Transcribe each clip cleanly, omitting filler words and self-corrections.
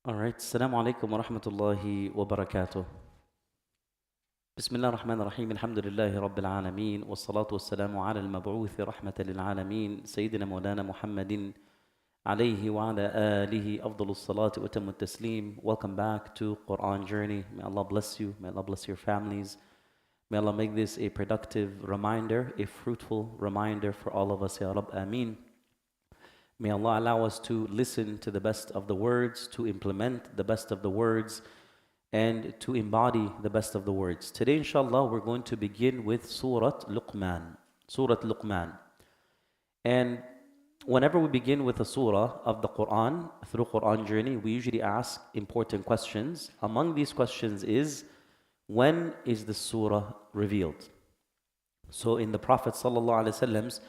All right. Assalamu alaikum wa rahmatullahi wa barakatuh. Bismillah ar-Rahman ar-Rahim. Alhamdulillahi Rabbil Alameen. Wa salatu wa salamu ala al-mab'uthi rahmatan lil Alameen. Sayyidina Mawlana Muhammadin alayhi wa ala alihi afdalus salatu wa tammut taslim. Welcome back to Quran Journey. May Allah bless you. May Allah bless your families. May Allah make this a productive reminder, a fruitful reminder for all of us. Ya Rabb, Ameen. May Allah allow us to listen to the best of the words, to implement the best of the words, and to embody the best of the words. Today, inshallah, we're going to begin with Surah Luqman. Surah Luqman. And whenever we begin with a surah of the Quran, through Quran Journey, we usually ask important questions. Among these questions is, when is the surah revealed? So in the Prophet ﷺ's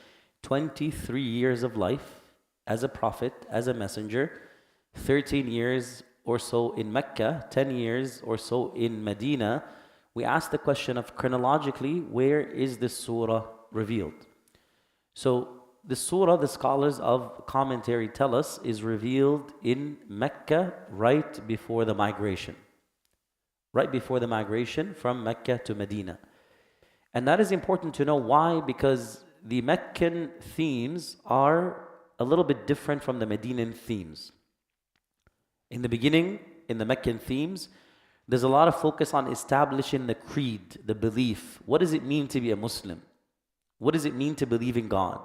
23 years of life, as a prophet, as a messenger, 13 years or so in Mecca, 10 years or so in Medina, we ask the question of chronologically, where is this surah revealed? So the surah, the scholars of commentary tell us, is revealed in Mecca right before the migration. Right before the migration from Mecca to Medina. And that is important to know. Why? Because the Meccan themes are a little bit different from the Medinan themes. In the beginning, in the Meccan themes, there's a lot of focus on establishing the creed, the belief. What does it mean to be a Muslim? What does it mean to believe in God?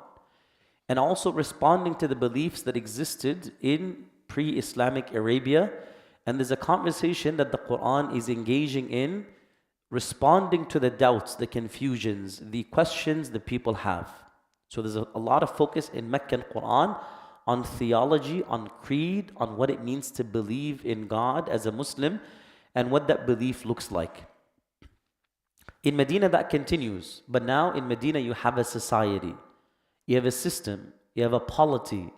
And also responding to the beliefs that existed in pre-Islamic Arabia. And there's a conversation that the Quran is engaging in, responding to the doubts, the confusions, the questions the people have. So there's a lot of focus in Meccan Quran on theology, on creed, on what it means to believe in God as a Muslim and what that belief looks like. In Medina that continues, but now in Medina you have a society, you have a system, you have a polity.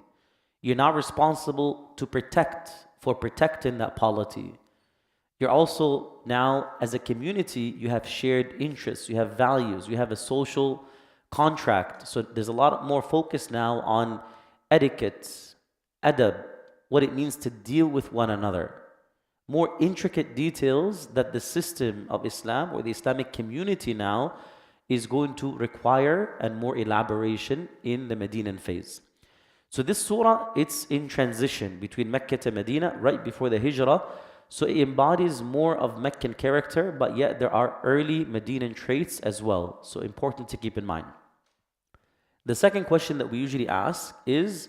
You're not responsible to for protecting that polity. You're also now, as a community, you have shared interests, you have values, you have a social contract. So there's a lot more focus now on etiquette, adab, what it means to deal with one another. More intricate details that the system of Islam or the Islamic community now is going to require, and more elaboration in the Medinan phase. So this surah, it's in transition between Mecca to Medina, right before the Hijrah. So it embodies more of Meccan character, but yet there are early Medinan traits as well. So important to keep in mind. The second question that we usually ask is,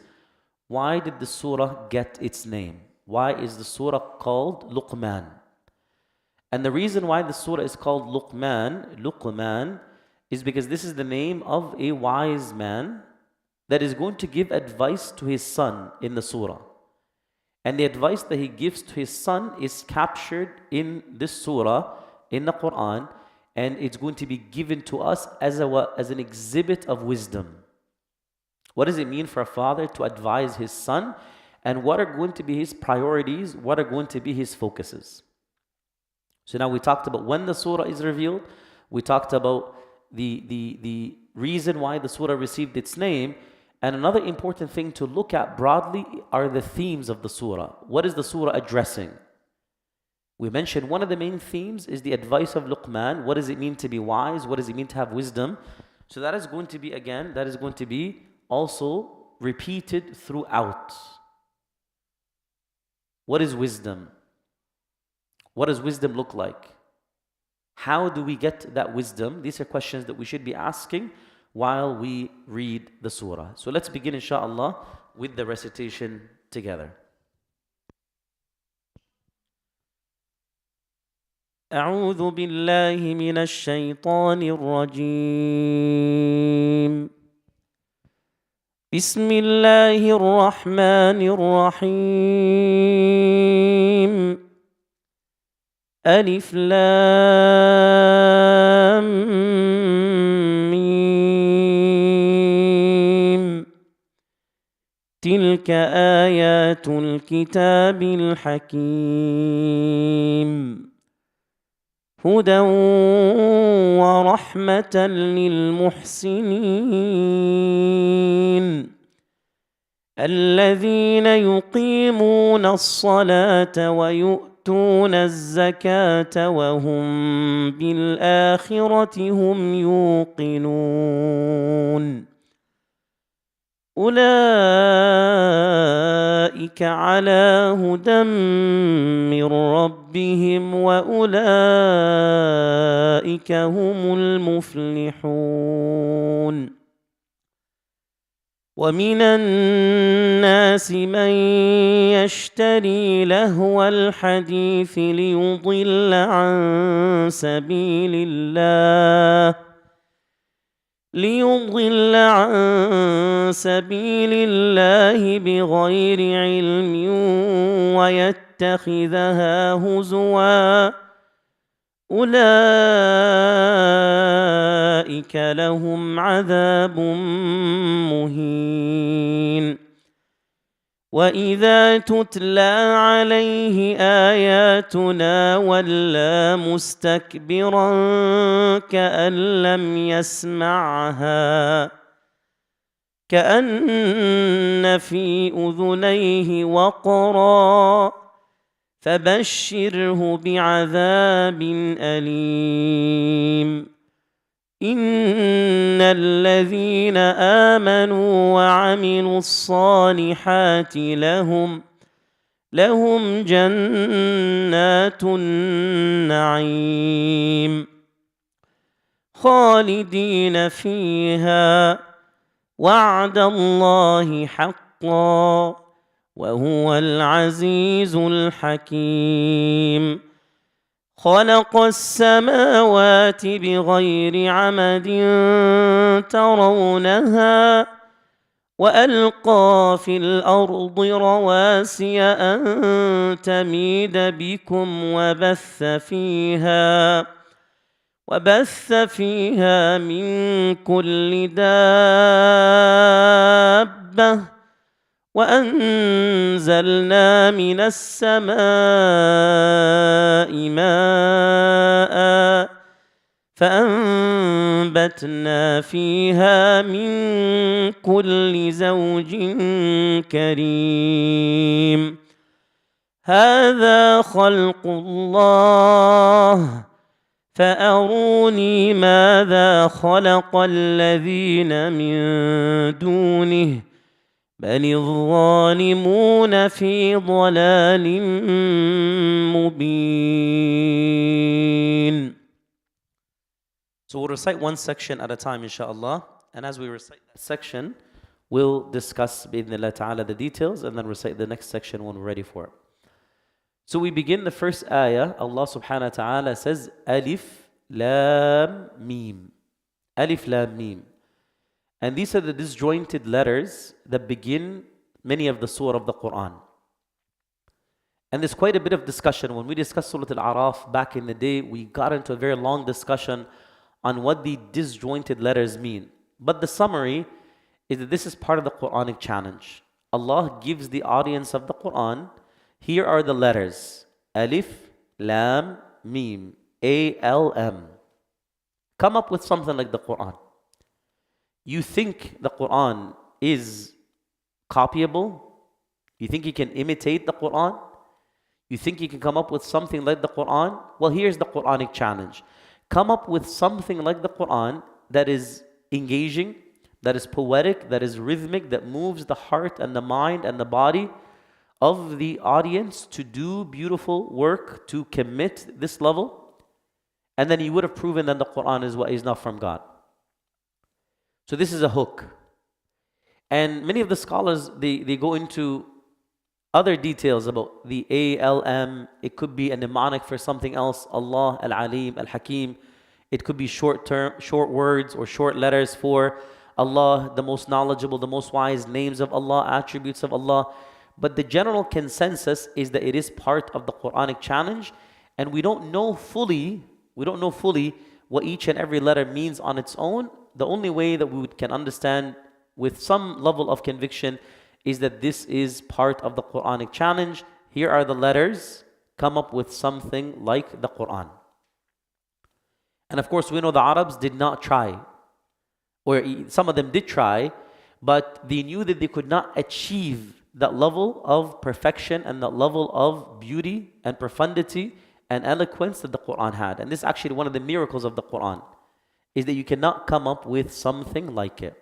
why did the surah get its name? Why is the surah called Luqman? And the reason why the surah is called Luqman, is because this is the name of a wise man that is going to give advice to his son in the surah. And the advice that he gives to his son is captured in this surah, in the Quran, and it's going to be given to us as an exhibit of wisdom. What does it mean for a father to advise his son? And what are going to be his priorities? What are going to be his focuses? So now we talked about when the surah is revealed. We talked about the reason why the surah received its name. And another important thing to look at broadly are the themes of the surah. What is the surah addressing? We mentioned one of the main themes is the advice of Luqman. What does it mean to be wise? What does it mean to have wisdom? So that is going to be also repeated throughout. What is wisdom? What does wisdom look like? How do we get that wisdom? These are questions that we should be asking while we read the surah. So let's begin, inshallah, with the recitation together. أعوذ بالله من الشيطان الرجيم. بسم الله الرحمن الرحيم. ألف لام ميم. تلك آيات الكتاب الحكيم. هدى ورحمة للمحسنين. الذين يقيمون الصلاة ويؤتون الزكاة وهم بالآخرة هم يوقنون أولئك على هدى من ربهم وأولئك هم المفلحون ومن الناس من يشتري لهو الحديث ليضل عن سبيل الله بغير علم ويتخذها هزوا أولئك لهم عذاب مهين وإذا تتلى عليه آياتنا ولى مستكبرا كأن لم يسمعها كأن في أذنيه وقرا فبشره بعذاب أليم إن الذين آمنوا وعملوا الصالحات لهم جنات النعيم خالدين فيها وعد الله حقا وهو العزيز الحكيم خلق السماوات بغير عمد ترونها وألقى في الأرض رواسي أن تميد بكم وبث فيها من كل دابة وأنزلنا من السماء ماء فأنبتنا فيها من كل زوج كريم هذا خلق الله فأروني ماذا خلق الذين من دونه بل الظالمون في ضلال مبين. So we'll recite one section at a time, inshallah. And as we recite that section, we'll discuss, bi'idhnillah ta'ala, the details and then recite the next section when we're ready for it. So we begin the first ayah. Allah subhanahu wa ta'ala says, Alif, Lam, Mim. Alif, Lam, Mim. And these are the disjointed letters that begin many of the surah of the Quran. And there's quite a bit of discussion. When we discussed Surah Al-A'raf back in the day, we got into a very long discussion on what the disjointed letters mean. But the summary is that this is part of the Quranic challenge. Allah gives the audience of the Quran, here are the letters. Alif, Lam, Mim, A-L-M. Come up with something like the Quran. You think the Quran is copyable? You think you can imitate the Quran? You think you can come up with something like the Quran? Well, here's the Quranic challenge. Come up with something like the Quran that is engaging, that is poetic, that is rhythmic, that moves the heart and the mind and the body of the audience to do beautiful work, to commit this level. And then you would have proven that the Quran is not from God. So this is a hook. And many of the scholars, they go into other details about the A-L-M. It could be a mnemonic for something else. Allah, Al-Alim, Al-Hakim. It could be short words or short letters for Allah, the most knowledgeable, the most wise, names of Allah, attributes of Allah. But the general consensus is that it is part of the Quranic challenge. And we don't know fully what each and every letter means on its own. The only way that we can understand with some level of conviction is that this is part of the Quranic challenge. Here are the letters. Come up with something like the Quran. And of course, we know the Arabs did not try. Or some of them did try, but they knew that they could not achieve that level of perfection and that level of beauty and profundity and eloquence that the Quran had. And this is actually one of the miracles of the Quran, is that you cannot come up with something like it.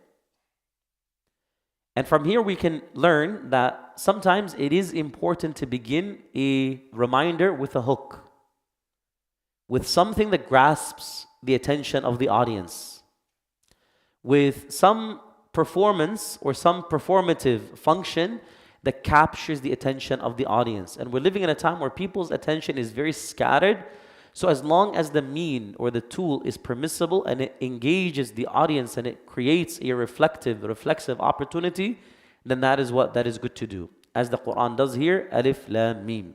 And from here we can learn that sometimes it is important to begin a reminder with a hook, with something that grasps the attention of the audience, with some performance or some performative function that captures the attention of the audience. And we're living in a time where people's attention is very scattered. So as long as the mean or the tool is permissible and it engages the audience and it creates a reflexive opportunity, then that is good to do. As the Quran does here, Alif Lam Mim.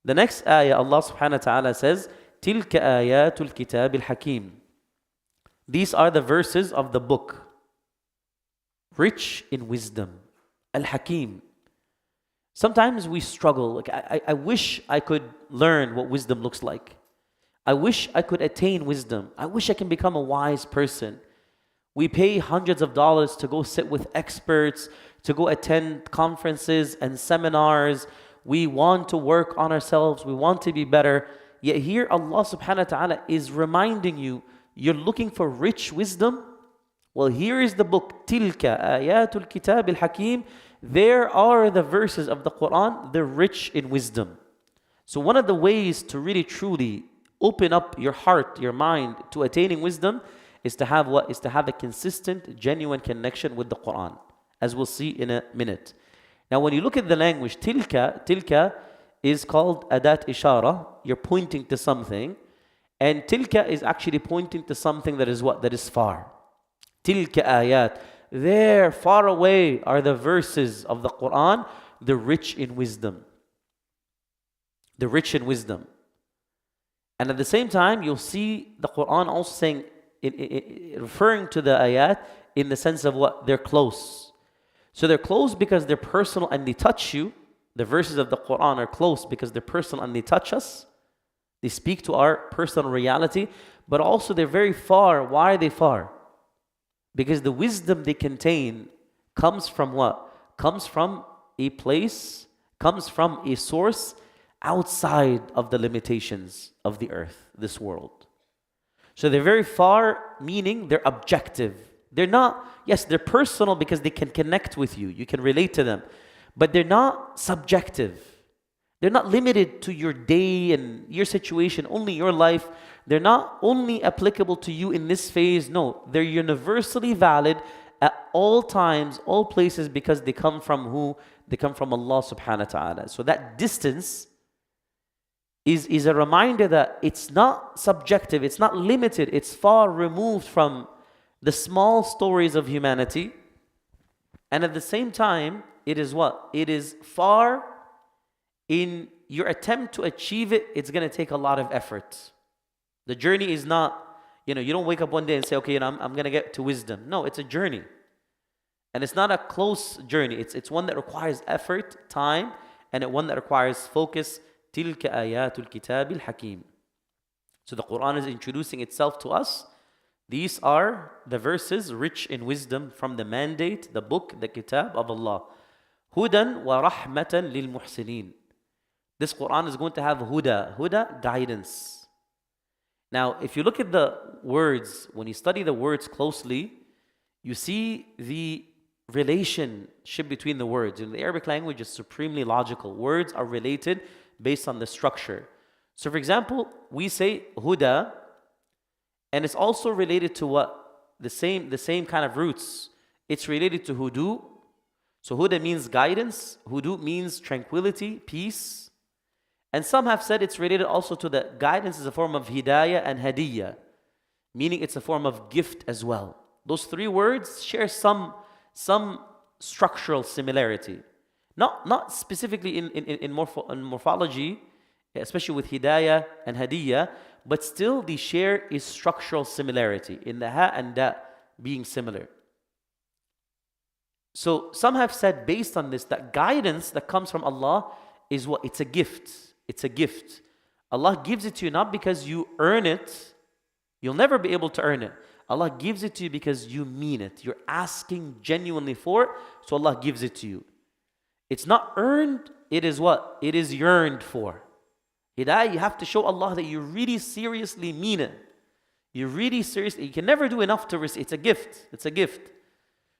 The next ayah, Allah subhanahu wa ta'ala says, تِلْكَ آيَاتُ الْكِتَابِ الْحَكِيمِ. These are the verses of the book, rich in wisdom. Al-Hakim. Sometimes we struggle. Like, I wish I could learn what wisdom looks like. I wish I could attain wisdom. I wish I can become a wise person. We pay hundreds of dollars to go sit with experts, to go attend conferences and seminars. We want to work on ourselves. We want to be better. Yet here Allah subhanahu wa ta'ala is reminding you, you're looking for rich wisdom? Well, here is the book, تِلْكَ آيَاتُ الْكِتَابِ الْحَكِيمِ. There are the verses of the Quran, they're rich in wisdom. So one of the ways to really truly open up your heart, your mind to attaining wisdom is to have what? Is to have a consistent, genuine connection with the Quran, as we'll see in a minute. Now when you look at the language, tilka is called adat ishara. You're pointing to something. And tilka is actually pointing to something that is what? That is far. Tilka ayat. There, far away, are the verses of the Quran, the rich in wisdom. The rich in wisdom. And at the same time, you'll see the Quran also saying, referring to the ayat in the sense of what? They're close. So they're close because they're personal and they touch you. The verses of the Quran are close because they're personal and they touch us. They speak to our personal reality. But also they're very far. Why are they far? Because the wisdom they contain comes from what? Comes from a place, comes from a source outside of the limitations of the earth, this world. So they're very far, meaning they're objective. They're not, yes, they're personal because they can connect with you. You can relate to them. But they're not subjective. They're not limited to your day and your situation, only your life. They're not only applicable to you in this phase. No, they're universally valid at all times, all places, because they come from who? They come from Allah subhanahu wa ta'ala. So that distance is a reminder that it's not subjective, it's not limited, it's far removed from the small stories of humanity. And at the same time, it is what? It is far. In your attempt to achieve it, it's going to take a lot of effort. The journey is not, you don't wake up one day and say, okay, I'm going to get to wisdom. No, it's a journey. And it's not a close journey. It's one that requires effort, time, and one that requires focus. تِلْكَ آيَاتُ الْكِتَابِ الْحَكِيمِ. So the Quran is introducing itself to us. These are the verses rich in wisdom from the mandate, the book, the kitab of Allah. هُدًى وَرَحْمَةً لِلْمُحْسِنِينَ. This Quran is going to have huda, guidance. Now, if you look at the words, when you study the words closely, you see the relationship between the words. In the Arabic language, it's supremely logical. Words are related based on the structure. So, for example, we say huda, and it's also related to what? The same kind of roots. It's related to hudu. So, huda means guidance. Hudu means tranquility, peace. And some have said it's related also to the guidance as a form of hidayah and hadiyah, meaning it's a form of gift as well. Those three words share some structural similarity. Not specifically in morphology, especially with hidayah and hadiyah, but still they share a structural similarity in the ha and da being similar. So some have said based on this that guidance that comes from Allah is what? It's a gift. It's a gift. Allah gives it to you not because you earn it. You'll never be able to earn it. Allah gives it to you because you mean it. You're asking genuinely for it, so Allah gives it to you. It's not earned, it is what? It is yearned for. Hidayah, you have to show Allah that you really seriously mean it. You really seriously, you can never do enough to receive. It's a gift. It's a gift.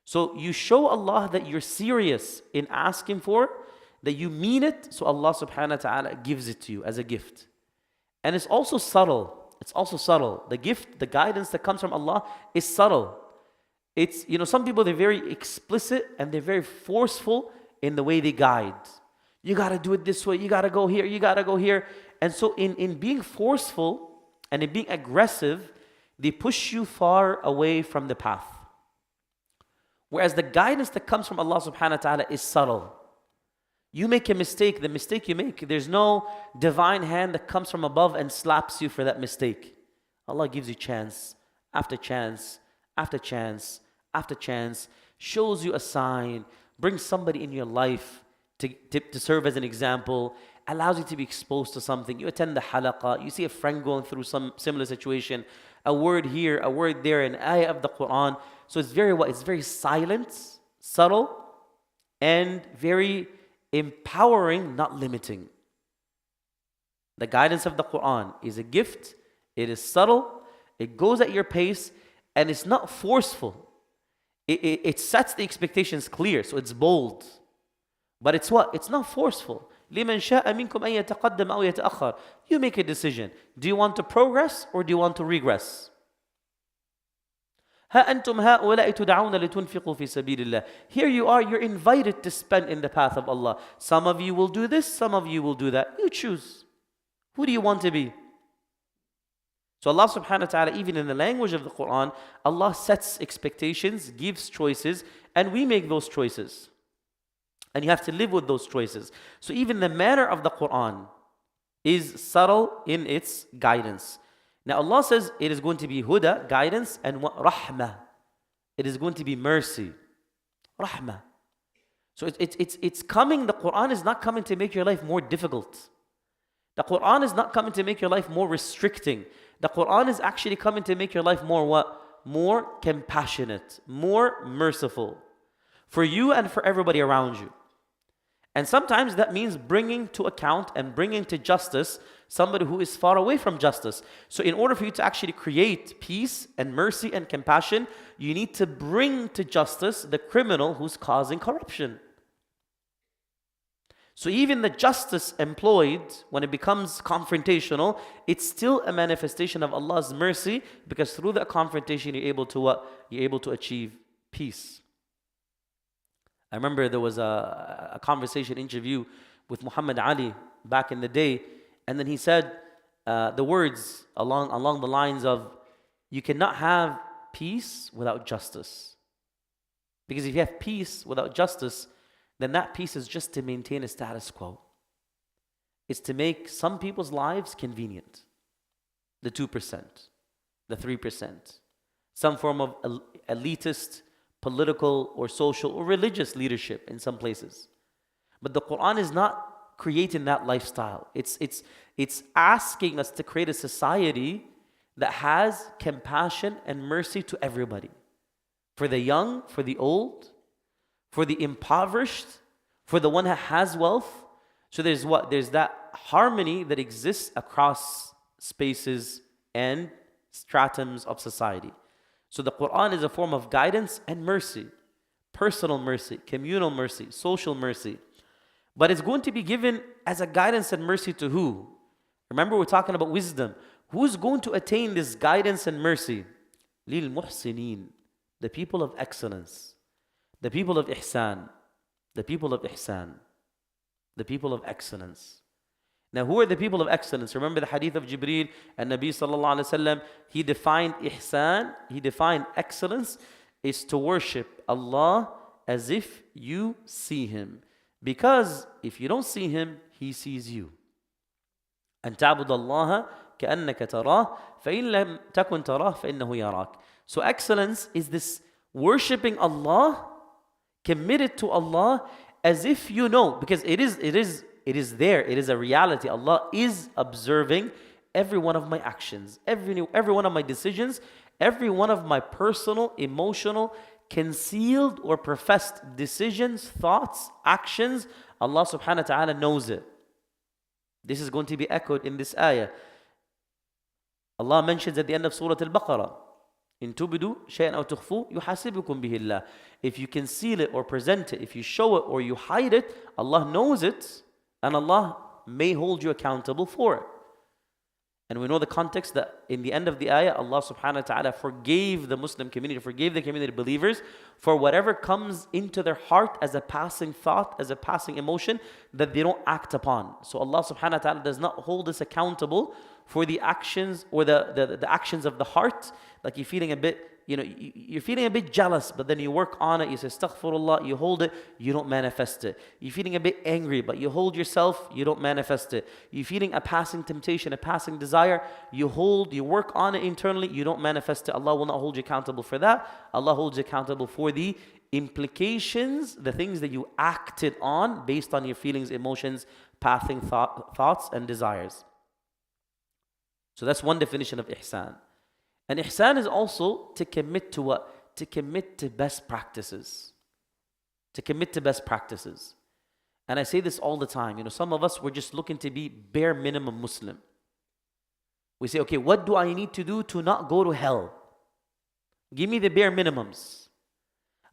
So you show Allah that you're serious in asking for it, that you mean it, so Allah subhanahu wa ta'ala gives it to you as a gift. And it's also subtle. It's also subtle. The gift, the guidance that comes from Allah is subtle. It's, some people, they're very explicit and they're very forceful in the way they guide. You got to do it this way. You got to go here. You got to go here. And so in being forceful and in being aggressive, they push you far away from the path. Whereas the guidance that comes from Allah subhanahu wa ta'ala is subtle. You make a mistake, the mistake you make, there's no divine hand that comes from above and slaps you for that mistake. Allah gives you chance after chance after chance after chance, shows you a sign, brings somebody in your life to serve as an example, allows you to be exposed to something. You attend the halaqah, you see a friend going through some similar situation, a word here, a word there, an ayah of the Quran. So it's very what? It's very silent, subtle, and very empowering, not limiting. The guidance of the Quran is a gift, it is subtle, it goes at your pace, and it's not forceful. It sets the expectations clear, so it's bold. But it's what? It's not forceful. لِمَنْ شَاءَ مِنْكُمْ أَن يَتَقَدَّمَ أَوْ يَتَأَخَّرَ. You make a decision. Do you want to progress or do you want to regress? هَا أَنْتُمْ هَؤُلَاءِ تُدْعَوْنَ لِتُنْفِقُوا فِي سَبِيلِ اللَّهِ. Here you are, you're invited to spend in the path of Allah. Some of you will do this, some of you will do that. You choose. Who do you want to be? So Allah subhanahu wa ta'ala, even in the language of the Quran, Allah sets expectations, gives choices, and we make those choices. And you have to live with those choices. So even the manner of the Quran is subtle in its guidance. Now Allah says it is going to be huda, guidance, and rahmah. It is going to be mercy. Rahmah. So it's coming, the Quran is not coming to make your life more difficult. The Quran is not coming to make your life more restricting. The Quran is actually coming to make your life more what? More compassionate, more merciful. For you and for everybody around you. And sometimes that means bringing to account and bringing to justice somebody who is far away from justice. So in order for you to actually create peace and mercy and compassion, you need to bring to justice the criminal who's causing corruption. So even the justice employed, when it becomes confrontational, it's still a manifestation of Allah's mercy, because through that confrontation you're able to what? You're able to achieve peace. I remember there was a conversation interview with Muhammad Ali back in the day, and then he said the words along the lines of, you cannot have peace without justice. Because if you have peace without justice, then that peace is just to maintain a status quo. It's to make some people's lives convenient. The 2%, the 3%, some form of elitist, political or social or religious leadership in some places. But the Quran is not creating that lifestyle. It's asking us to create a society that has compassion and mercy to everybody. For the young, for the old, for the impoverished, for the one that has wealth. So there's what? There's that harmony that exists across spaces and stratums of society. So the Quran is a form of guidance and mercy. Personal mercy, communal mercy, social mercy. But it's going to be given as a guidance and mercy to who? Remember, we're talking about wisdom. Who's going to attain this guidance and mercy? لِلْمُحْسِنِينَ. The people of excellence. The people of ihsan. The people of ihsan. The people of excellence. Now, who are the people of excellence? Remember the hadith of Jibreel and Nabi sallallahu alaihi wasallam. He defined ihsan, he defined excellence is to worship Allah as if you see Him. Because if you don't see Him, He sees you. أن تعبد الله كأنك تراه فإن لم تكن تراه فإنه يراك. So excellence is this worshiping Allah, committed to Allah as if you know, because it is there, it is a reality. Allah is observing every one of my actions, every one of my decisions, Every one of my personal, emotional, concealed or professed decisions, thoughts, actions, Allah subhanahu wa ta'ala knows it. This is going to be echoed in this ayah. Allah mentions at the end of Surah Al-Baqarah, إن تبدوا شيئا أو تخفوه يحاسبكم به الله. If you conceal it or present it, if you show it or you hide it, Allah knows it, and Allah may hold you accountable for it. And we know the context that in the end of the ayah, Allah subhanahu wa ta'ala forgave the Muslim community, forgave the community of believers for whatever comes into their heart as a passing thought, as a passing emotion that they don't act upon. So Allah subhanahu wa ta'ala does not hold us accountable for the actions or the actions of the heart. Like you're feeling a bit, you're feeling a bit jealous, but then you work on it, you say astaghfirullah, you hold it, you don't manifest it. You're feeling a bit angry, but you hold yourself, you don't manifest it. You're feeling a passing temptation, a passing desire, you work on it internally, you don't manifest it. Allah will not hold you accountable for that. Allah holds you accountable for the implications, the things that you acted on based on your feelings, emotions, passing thoughts and desires. So that's one definition of ihsan. And ihsan is also to commit to what? To commit to best practices. To commit to best practices. And I say this all the time. Some of us, we're just looking to be bare minimum Muslim. We say, okay, what do I need to do to not go to hell? Give me the bare minimums.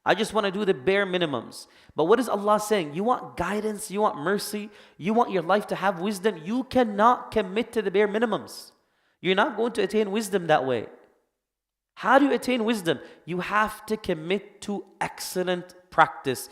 I just want to do the bare minimums. But what is Allah saying? You want guidance, you want mercy, you want your life to have wisdom. You cannot commit to the bare minimums. You're not going to attain wisdom that way. How do you attain wisdom? You have to commit to excellent practice,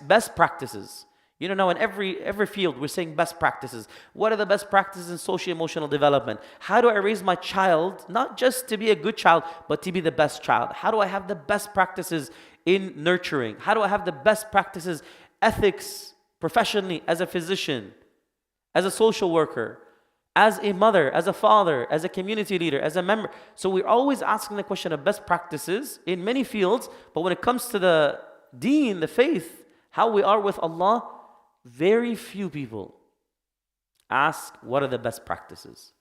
best practices. Now in every field, we're saying best practices. What are the best practices in socio-emotional development? How do I raise my child, not just to be a good child, but to be the best child? How do I have the best practices in nurturing? How do I have the best practices, ethics, professionally, as a physician, as a social worker, as a mother, as a father, as a community leader, as a member? So we're always asking the question of best practices in many fields, but when it comes to the deen, the faith, how we are with Allah, very few people ask what are the best practices.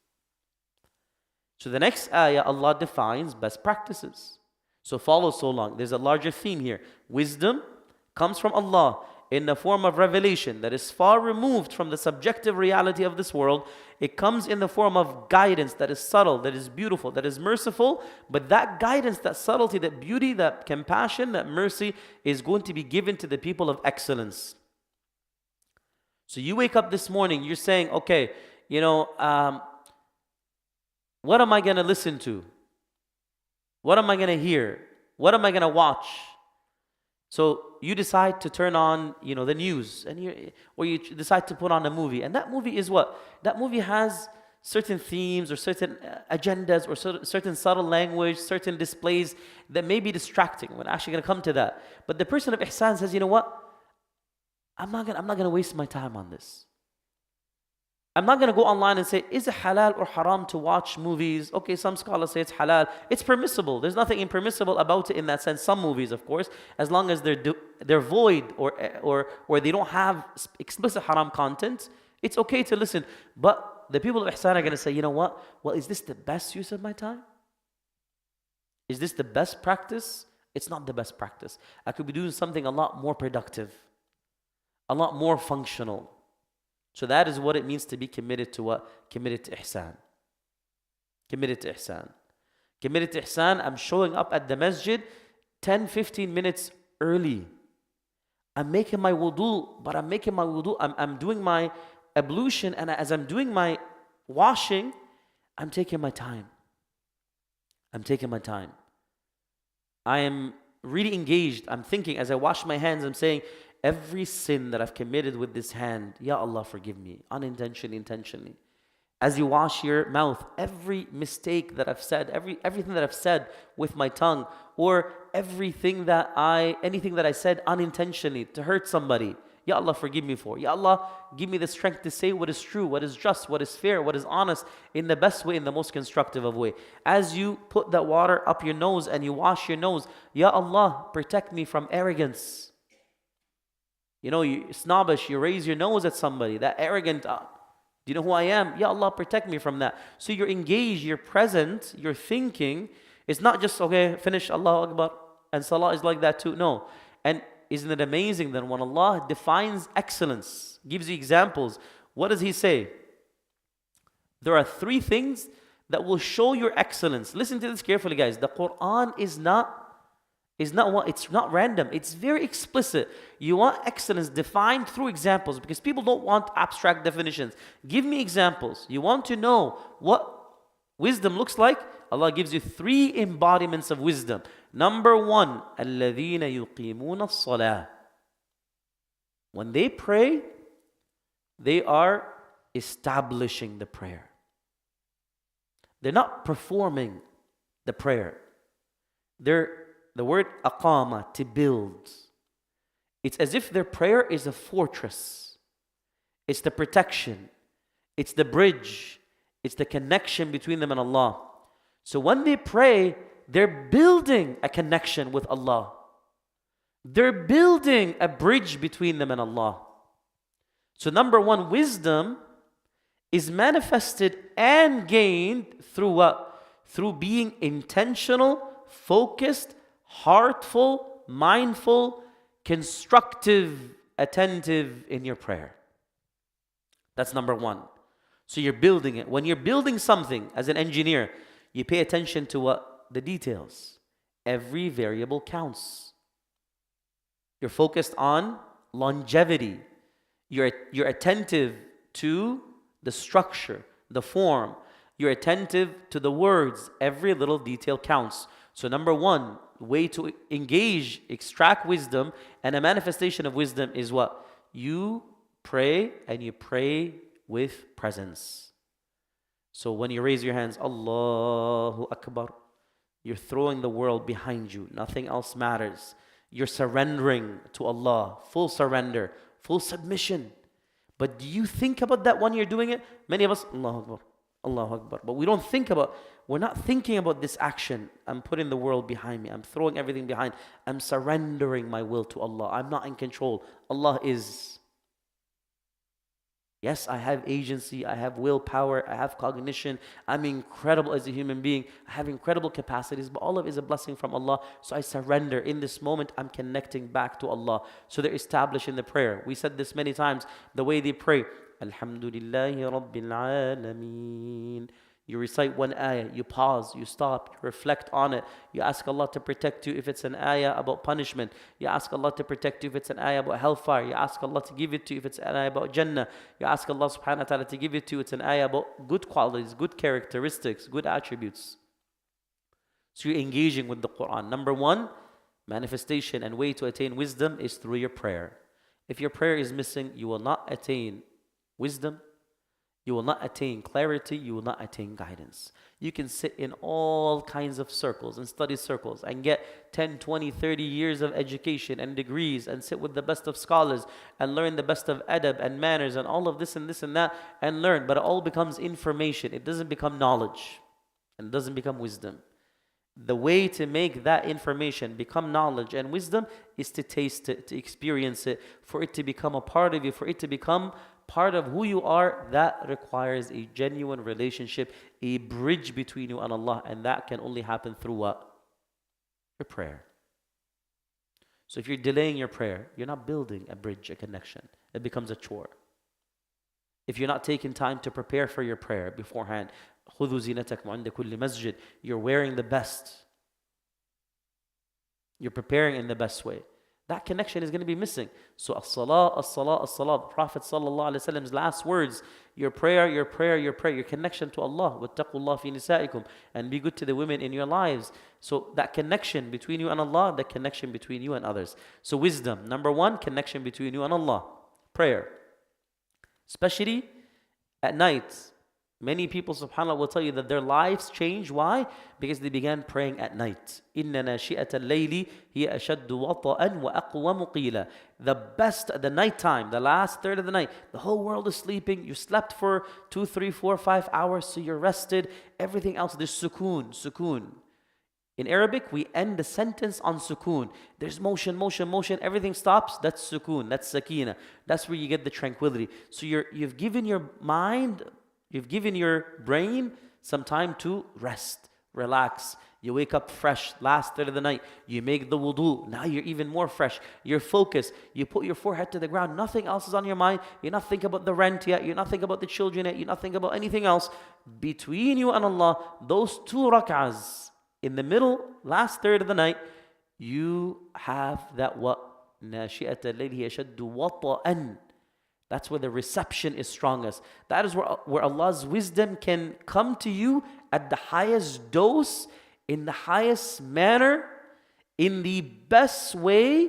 So the next ayah, Allah defines best practices. So follow so long. There's a larger theme here. Wisdom comes from Allah in the form of revelation that is far removed from the subjective reality of this world. It comes in the form of guidance that is subtle, that is beautiful, that is merciful. But that guidance, that subtlety, that beauty, that compassion, that mercy is going to be given to the people of excellence. So you wake up this morning, you're saying, okay, what am I going to listen to? What am I going to hear? What am I going to watch? So you decide to turn on, the news, or you decide to put on a movie. And that movie is what? That movie has certain themes or certain agendas or certain subtle language, certain displays that may be distracting. We're actually going to come to that. But the person of ihsan says, you know what? I'm not going to waste my time on this. I'm not going to go online and say, is it halal or haram to watch movies? Okay, some scholars say it's halal. It's permissible. There's nothing impermissible about it in that sense. Some movies, of course, as long as they're void or they don't have explicit haram content, it's okay to listen. But the people of ihsan are going to say, you know what? Well, is this the best use of my time? Is this the best practice? It's not the best practice. I could be doing something a lot more productive, a lot more functional. So that is what it means to be committed to what? Committed to ihsan. Committed to ihsan. Committed to ihsan, I'm showing up at the masjid 10, 15 minutes early. I'm making my wudu, but I'm doing my ablution, and as I'm doing my washing, I'm taking my time. I'm taking my time. I am really engaged. I'm thinking, as I wash my hands, I'm saying, every sin that I've committed with this hand, Ya Allah, forgive me, unintentionally, intentionally. As you wash your mouth, every mistake that I've said, everything that I've said with my tongue, or anything that I said unintentionally to hurt somebody, Ya Allah, forgive me for. Ya Allah, give me the strength to say what is true, what is just, what is fair, what is honest, in the best way, in the most constructive of way. As you put that water up your nose and you wash your nose, Ya Allah, protect me from arrogance. You snobbish, you raise your nose at somebody, that arrogant, do you know who I am? Ya Allah, protect me from that. So you're engaged, you're present, you're thinking, It's not just, okay, finish, Allahu Akbar, and salah is like that too. No. And isn't it amazing that when Allah defines excellence, gives you examples, what does He say? There are 3 things that will show your excellence. Listen to this carefully, guys. The Quran is not it's not random. It's very explicit. You want excellence defined through examples, because people don't want abstract definitions. Give me examples. You want to know what wisdom looks like? Allah gives you 3 embodiments of wisdom. Number 1, الَّذِينَ يُقِيمُونَ الصَّلَاةِ. When they pray, they are establishing the prayer. They're not performing the prayer. The word aqama, to build. It's as if their prayer is a fortress. It's the protection. It's the bridge. It's the connection between them and Allah. So when they pray, they're building a connection with Allah. They're building a bridge between them and Allah. So number 1, wisdom is manifested and gained through what? Through being intentional, focused, heartful, mindful, constructive, attentive in your prayer. That's number 1. So you're building it. When you're building something as an engineer, you pay attention to what? The details. Every variable counts. You're focused on longevity. You're attentive to the structure, the form. You're attentive to the words. Every little detail counts. So number 1, way to engage, extract wisdom, and a manifestation of wisdom is what? You pray, and you pray with presence. So when you raise your hands, Allahu Akbar, you're throwing the world behind you. Nothing else matters. You're surrendering to Allah. Full surrender, full submission. But do you think about that when you're doing it? Many of us, Allahu Akbar, Allahu Akbar. But we're not thinking about this action. I'm putting the world behind me. I'm throwing everything behind. I'm surrendering my will to Allah. I'm not in control. Allah is. Yes, I have agency. I have willpower. I have cognition. I'm incredible as a human being. I have incredible capacities. But all of it is a blessing from Allah. So I surrender. In this moment, I'm connecting back to Allah. So they're establishing the prayer. We said this many times. The way they pray. Alhamdulillahi Rabbil Alameen. You recite one ayah, you pause, you stop, you reflect on it. You ask Allah to protect you if it's an ayah about punishment. You ask Allah to protect you if it's an ayah about hellfire. You ask Allah to give it to you if it's an ayah about Jannah. You ask Allah subhanahu wa ta'ala to give it to you if it's an ayah about good qualities, good characteristics, good attributes. So you're engaging with the Quran. Number 1, manifestation and way to attain wisdom is through your prayer. If your prayer is missing, you will not attain wisdom. You will not attain clarity. You will not attain guidance. You can sit in all kinds of circles and study circles and get 10, 20, 30 years of education and degrees and sit with the best of scholars and learn the best of adab and manners and all of this and that and learn. But it all becomes information. It doesn't become knowledge and it doesn't become wisdom. The way to make that information become knowledge and wisdom is to taste it, to experience it, for it to become a part of you, for it to become part of who you are. That requires a genuine relationship, a bridge between you and Allah, and that can only happen through what? Your prayer. So if you're delaying your prayer, you're not building a bridge, a connection. It becomes a chore. If you're not taking time to prepare for your prayer beforehand, خُذُوا زِينَتَكُمْ عِنْدَ كُلِّ مَسْجِدٍ, you're wearing the best. You're preparing in the best way. That connection is going to be missing. So as-salah, as-salah, as-salah. The Prophet ﷺ's last words, your prayer, your connection to Allah. وَاتَّقُوا اللَّهَ فِي نِسَائِكُمْ. And be good to the women in your lives. So that connection between you and Allah, the connection between you and others. So wisdom, number 1, connection between you and Allah. Prayer. Especially at night. Many people, subhanAllah, will tell you that their lives change. Why? Because they began praying at night. إِنَّ نَاشِئَةَ اللَّيْلِ هِيَ أَشَدُّ وَطَأً وَأَقْوَمُ قِيلًا. The best, the nighttime, the last third of the night, the whole world is sleeping. You slept for 2, 3, 4, 5 hours, so you're rested. Everything else, there's sukoon. In Arabic, we end the sentence on sukoon. There's motion, everything stops. That's sukoon, that's sakina. That's where you get the tranquility. So you've given your mind, you've given your brain some time to rest relax. You wake up fresh, last third of the night. You make the wudu. Now you're even more fresh. You're focused. You put your forehead to the ground. Nothing else is on your mind. You're not thinking about the rent yet. You're not thinking about the children yet. You're not thinking about anything else. Between you and Allah, those 2 rak'ahs in the middle, last third of the night, you have that what? نَاشِئَةَ اللَّيْلِ يَشَدُّ وَطَأً. That's where the reception is strongest. That is where Allah's wisdom can come to you at the highest dose, in the highest manner, in the best way.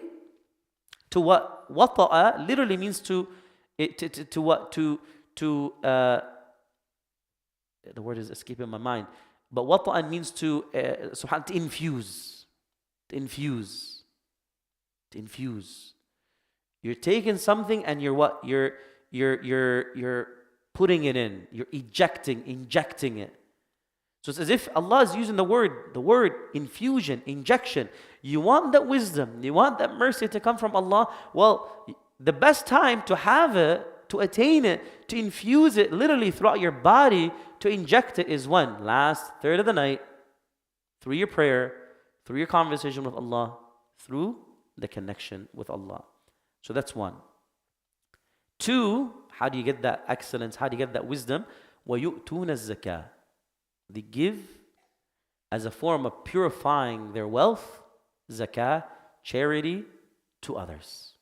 To what? Wata'a literally means to what? The word is escaping my mind. But wata'a means to infuse. To infuse. To infuse. You're taking something and you're what? You're putting it in. You're injecting it. So it's as if Allah is using the word infusion, injection. You want that wisdom, you want that mercy to come from Allah. Well, the best time to have it, to attain it, to infuse it literally throughout your body, to inject it is when? Last third of the night, through your prayer, through your conversation with Allah, through the connection with Allah. So that's 1. 2, how do you get that excellence? How do you get that wisdom? وَيُؤْتُونَ الزَّكَاةَ. They give as a form of purifying their wealth, zakah, charity to others.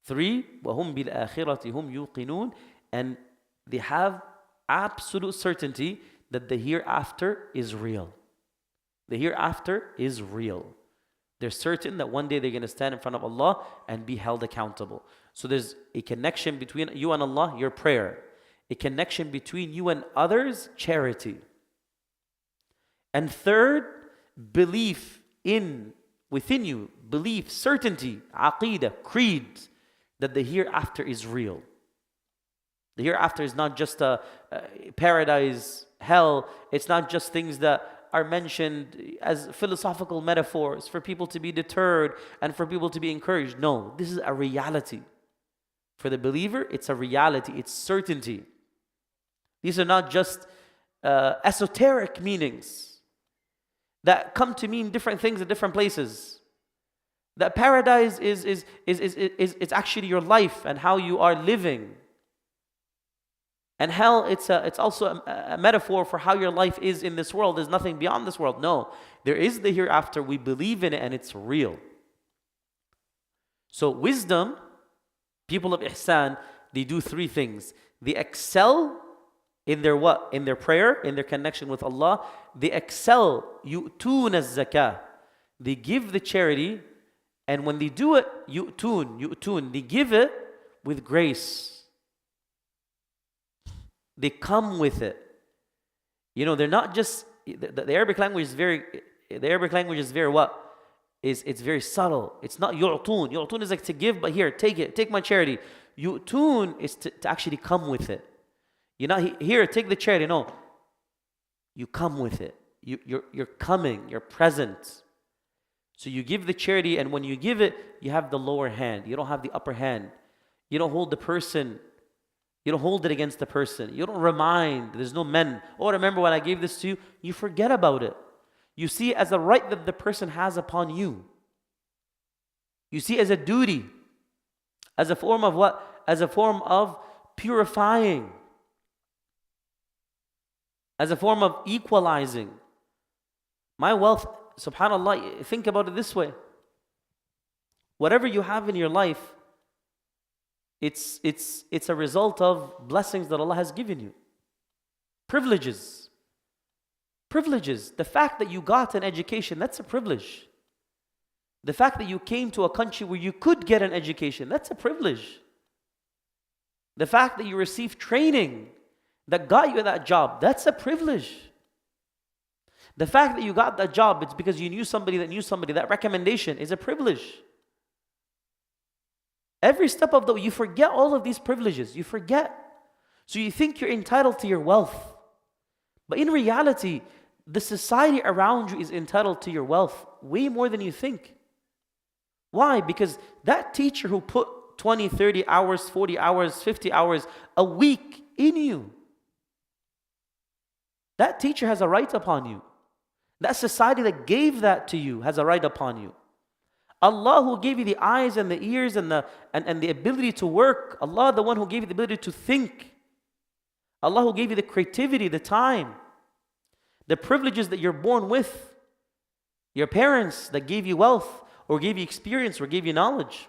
3, وَهُمْ بِالْآخِرَةِ هُمْ يُوقِنُونَ. And they have absolute certainty that the hereafter is real. The hereafter is real. They're certain that one day they're going to stand in front of Allah and be held accountable. So there's a connection between you and Allah, your prayer. A connection between you and others, charity. And third, belief within you, belief, certainty, aqeedah, creed, that the hereafter is real. The hereafter is not just a paradise, hell. It's not just things that are mentioned as philosophical metaphors for people to be deterred and for people to be encouraged. No, this is a reality. For the believer, it's a reality, it's certainty. These are not just esoteric meanings that come to mean different things in different places. That paradise is actually your life and how you are living. And hell, it's also a metaphor for how your life is in this world. There's nothing beyond this world. No, there is the hereafter. We believe in it and it's real. So wisdom, people of ihsan, they do 3 things. They excel in their what? In their prayer, in their connection with Allah. They excel, yu'tun az-zakah. They give the charity, and when they do it, yu'tun, they give it with grace. They come with it. You know, they're not just, the Arabic language is very what? It's very subtle. It's not yu'tun. Yu'tun is like to give, but here, take my charity. Yu'tun is to actually come with it. You're not here, take the charity. No, you come with it. You're coming, you're present. So you give the charity, and when you give it, you have the lower hand. You don't have the upper hand. You don't hold the person. You don't hold it against the person. You don't remind. There's no oh, remember when I gave this to you? You forget about it. You see it as a right that the person has upon you. You see it as a duty. As a form of what? As a form of purifying. As a form of equalizing. My wealth, subhanAllah, think about it this way. Whatever you have in your life, it's a result of blessings that Allah has given you. Privileges. The fact that you got an education, that's a privilege. The fact that you came to a country where you could get an education, that's a privilege. The fact that you received training that got you that job, that's a privilege. The fact that you got that job, it's because you knew somebody, that recommendation is a privilege. Every step of the way, you forget all of these privileges. You forget. So you think you're entitled to your wealth. But in reality, the society around you is entitled to your wealth way more than you think. Why? Because that teacher who put 20, 30 hours, 40 hours, 50 hours a week in you, That teacher has a right upon you. That society that gave that to you has a right upon you. Allah who gave you the eyes and the ears and the ability to work. Allah the one who gave you the ability to think. Allah who gave you the creativity, the time, the privileges that you're born with. Your parents that gave you wealth or gave you experience or gave you knowledge.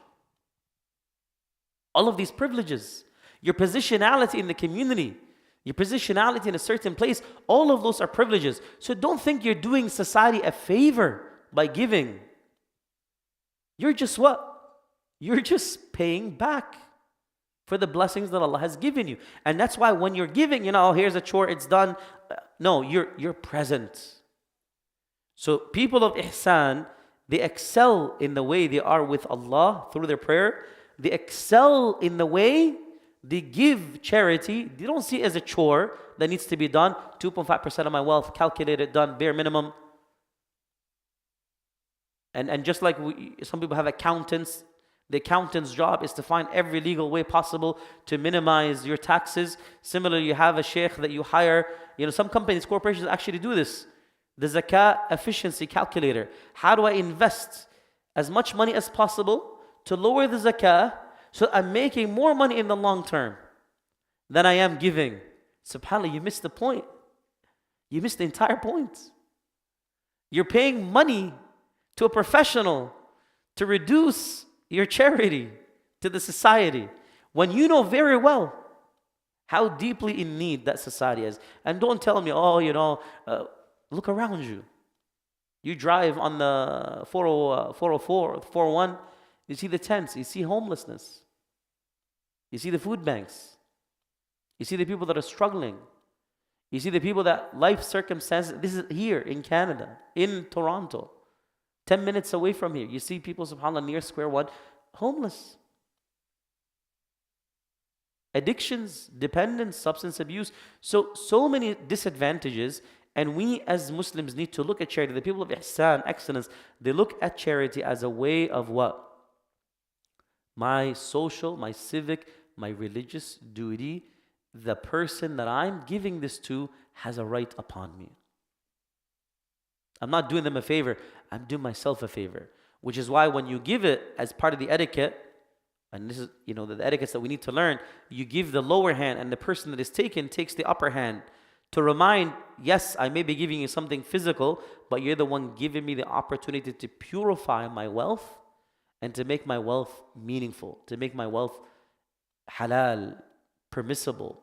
All of these privileges. Your positionality in the community. Your positionality in a certain place. All of those are privileges. So don't think you're doing society a favor by giving. You're just what? You're just paying back for the blessings that Allah has given you. And that's why when you're giving, oh, here's a chore, it's done. No, you're present. So people of ihsan, they excel in the way they are with Allah through their prayer. They excel in the way they give charity. They don't see it as a chore that needs to be done. 2.5% of my wealth, calculated, done, bare minimum. And just like some people have accountants, the accountant's job is to find every legal way possible to minimize your taxes. Similarly, you have a sheikh that you hire. Some companies, corporations actually do this. The zakah efficiency calculator. How do I invest as much money as possible to lower the zakah so I'm making more money in the long term than I am giving? SubhanAllah, you missed the point. You missed the entire point. You're paying money to a professional to reduce your charity to the society when you know very well how deeply in need that society is. And don't tell me, look around you. You drive on the 404, 401, you see the tents, you see homelessness. You see the food banks. You see the people that are struggling. You see the people that life circumstances, this is here in Canada, in Toronto. 10 minutes away from here, you see people, subhanAllah, near square one, homeless. Addictions, dependence, substance abuse. So many disadvantages. And we as Muslims need to look at charity. The people of ihsan, excellence, they look at charity as a way of what? My social, my civic, my religious duty. The person that I'm giving this to has a right upon me. I'm not doing them a favor, I'm doing myself a favor. Which is why when you give it as part of the etiquette, and this is, the etiquettes that we need to learn, you give the lower hand and the person that is taken takes the upper hand to remind, yes, I may be giving you something physical, but you're the one giving me the opportunity to purify my wealth and to make my wealth meaningful, to make my wealth halal, permissible.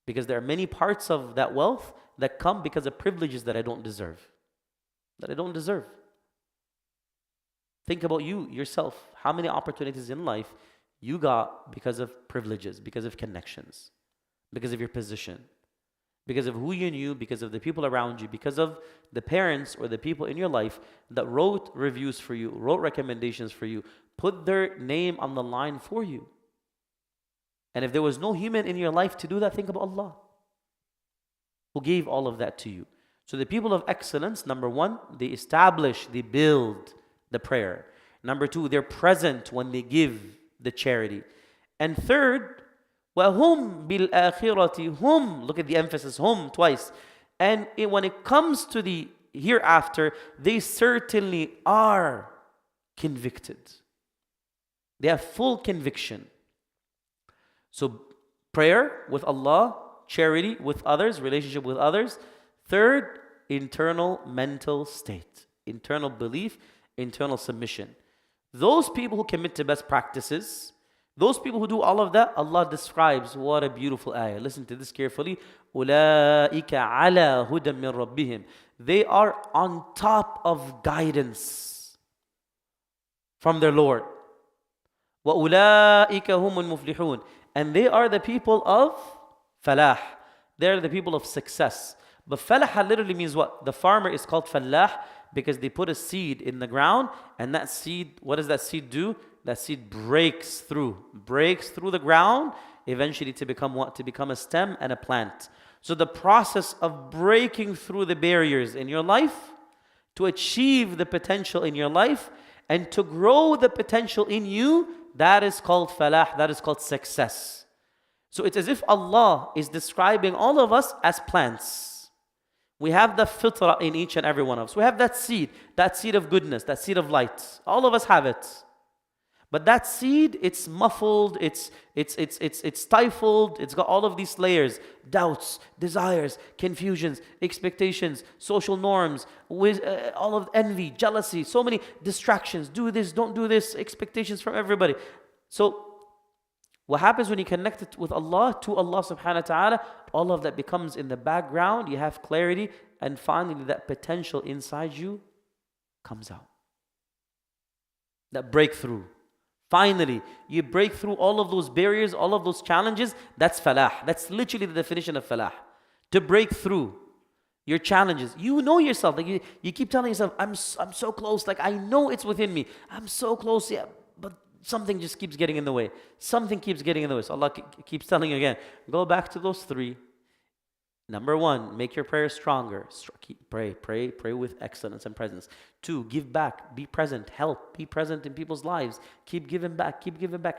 Because there are many parts of that wealth that come because of privileges that I don't deserve. Think about you, yourself. How many opportunities in life you got because of privileges, because of connections, because of your position, because of who you knew, because of the people around you, because of the parents or the people in your life that wrote reviews for you, wrote recommendations for you, put their name on the line for you. And if there was no human in your life to do that, think about Allah, who gave all of that to you. So the people of excellence, number one, they establish, they build the prayer. Number two, they're present when they give the charity. And third, وَهُمْ بِالْآخِرَةِ hum. Look at the emphasis, hum, twice. And when it comes to the hereafter, they certainly are convicted. They have full conviction. So prayer with Allah, charity with others, relationship with others. Third, internal mental state, internal belief, internal submission. Those people who commit to best practices, those people who do all of that, Allah describes, what a beautiful ayah. Listen to this carefully. أُولَٰئِكَ عَلَىٰ هُدًى مِّن رَبِّهِمْ. They are on top of guidance from their Lord. وَأُولَٰئِكَ هُمُ الْمُفْلِحُونَ. And they are the people of falah. They're the people of success. But falah literally means what? The farmer is called falah because they put a seed in the ground, and that seed, what does that seed do? That seed breaks through the ground, eventually to become what? To become a stem and a plant. So the process of breaking through the barriers in your life, to achieve the potential in your life, and to grow the potential in you, that is called falah, that is called success. So it's as if Allah is describing all of us as plants. We have the fitrah in each and every one of us. We have that seed of goodness, that seed of light. All of us have it. But that seed, it's muffled, it's stifled, it's got all of these layers, doubts, desires, confusions, expectations, social norms, all of envy, jealousy, so many distractions, do this, don't do this, expectations from everybody. So what happens when you connect it with Allah, to Allah subhanahu wa ta'ala, all of that becomes in the background, you have clarity, and finally that potential inside you comes out. That breakthrough. Finally, you break through all of those barriers, all of those challenges. That's falah. That's literally the definition of falah. To break through your challenges. You know yourself. Like you keep telling yourself, I'm so close. Like I know it's within me. I'm so close, yeah, but something just keeps getting in the way. Something keeps getting in the way. So Allah keeps telling you again, go back to those three. Number one, make your prayer stronger. Pray with excellence and presence. 2, give back, be present, help, be present in people's lives. Keep giving back,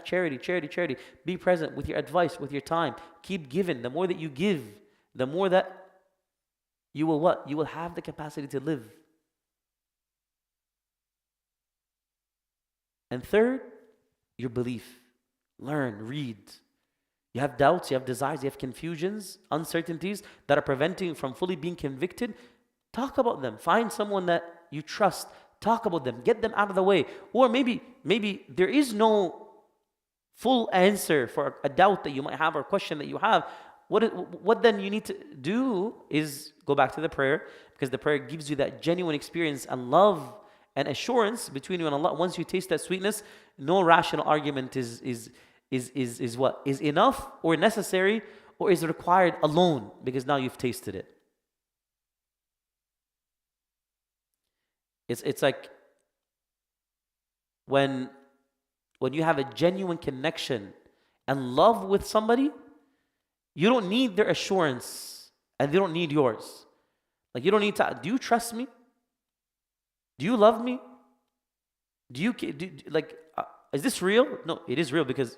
charity. Be present with your advice, with your time. Keep giving. The more that you give, the more that you will what? You will have the capacity to live. And third, your belief. Learn, read. You have doubts, you have desires, you have confusions, uncertainties that are preventing you from fully being convicted. Talk about them. Find someone that you trust. Talk about them. Get them out of the way. Or maybe there is no full answer for a doubt that you might have or a question that you have. What then you need to do is go back to the prayer, because the prayer gives you that genuine experience and love and assurance between you and Allah. Once you taste that sweetness, no rational argument is what? Is enough or necessary or is required alone, because now you've tasted it. It's like when you have a genuine connection and love with somebody, you don't need their assurance and they don't need yours. Like you don't need to, do you trust me? Do you love me? Is this real? No, it is real because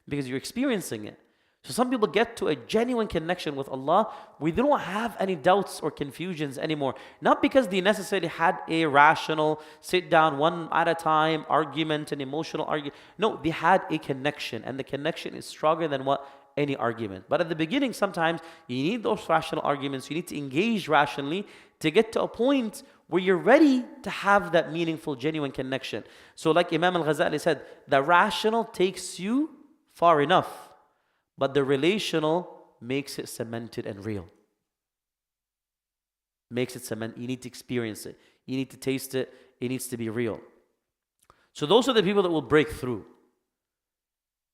you're experiencing it. So some people get to a genuine connection with Allah where they don't have any doubts or confusions anymore. Not because they necessarily had a rational, sit down one at a time, argument, an emotional argument. No, they had a connection, and the connection is stronger than what? Any argument. But at the beginning, sometimes you need those rational arguments. You need to engage rationally to get to a point where you're ready to have that meaningful, genuine connection. So like Imam al-Ghazali said, the rational takes you far enough, but the relational makes it cemented and real. Makes it cement. You need to experience it. You need to taste it. It needs to be real. So those are the people that will break through.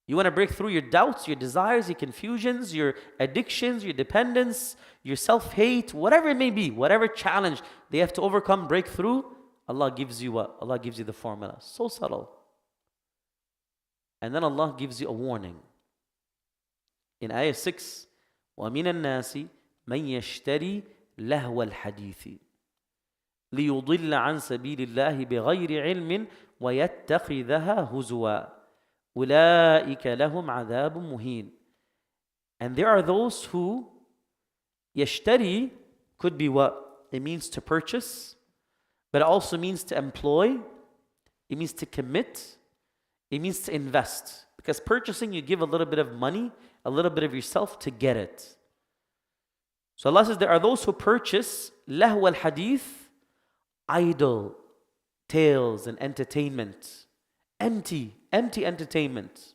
You want to break through your doubts, your desires, your confusions, your addictions, your dependence, your self-hate, whatever it may be, whatever challenge they have to overcome, break through, Allah gives you what? Allah gives you the formula. So subtle. And then Allah gives you a warning. In ayah 6, وَمِنَ النَّاسِ مَنْ يَشْتَرِي لَهْوَ الْحَدِيثِ لِيُضِلَّ عَنْ سَبِيلِ اللَّهِ بِغَيْرِ عِلْمٍ وَيَتَّخِذَهَا هُزُوًا أُولَٰئِكَ لَهُمْ عَذَابٌ مُهِينٌ. And there are those who يَشْتَري could be what? It means to purchase, but it also means to employ. It means to commit. It means to invest. Because purchasing, you give a little bit of money, a little bit of yourself to get it. So Allah says there are those who purchase لهو الحديث, idle tales and entertainment. Empty entertainment.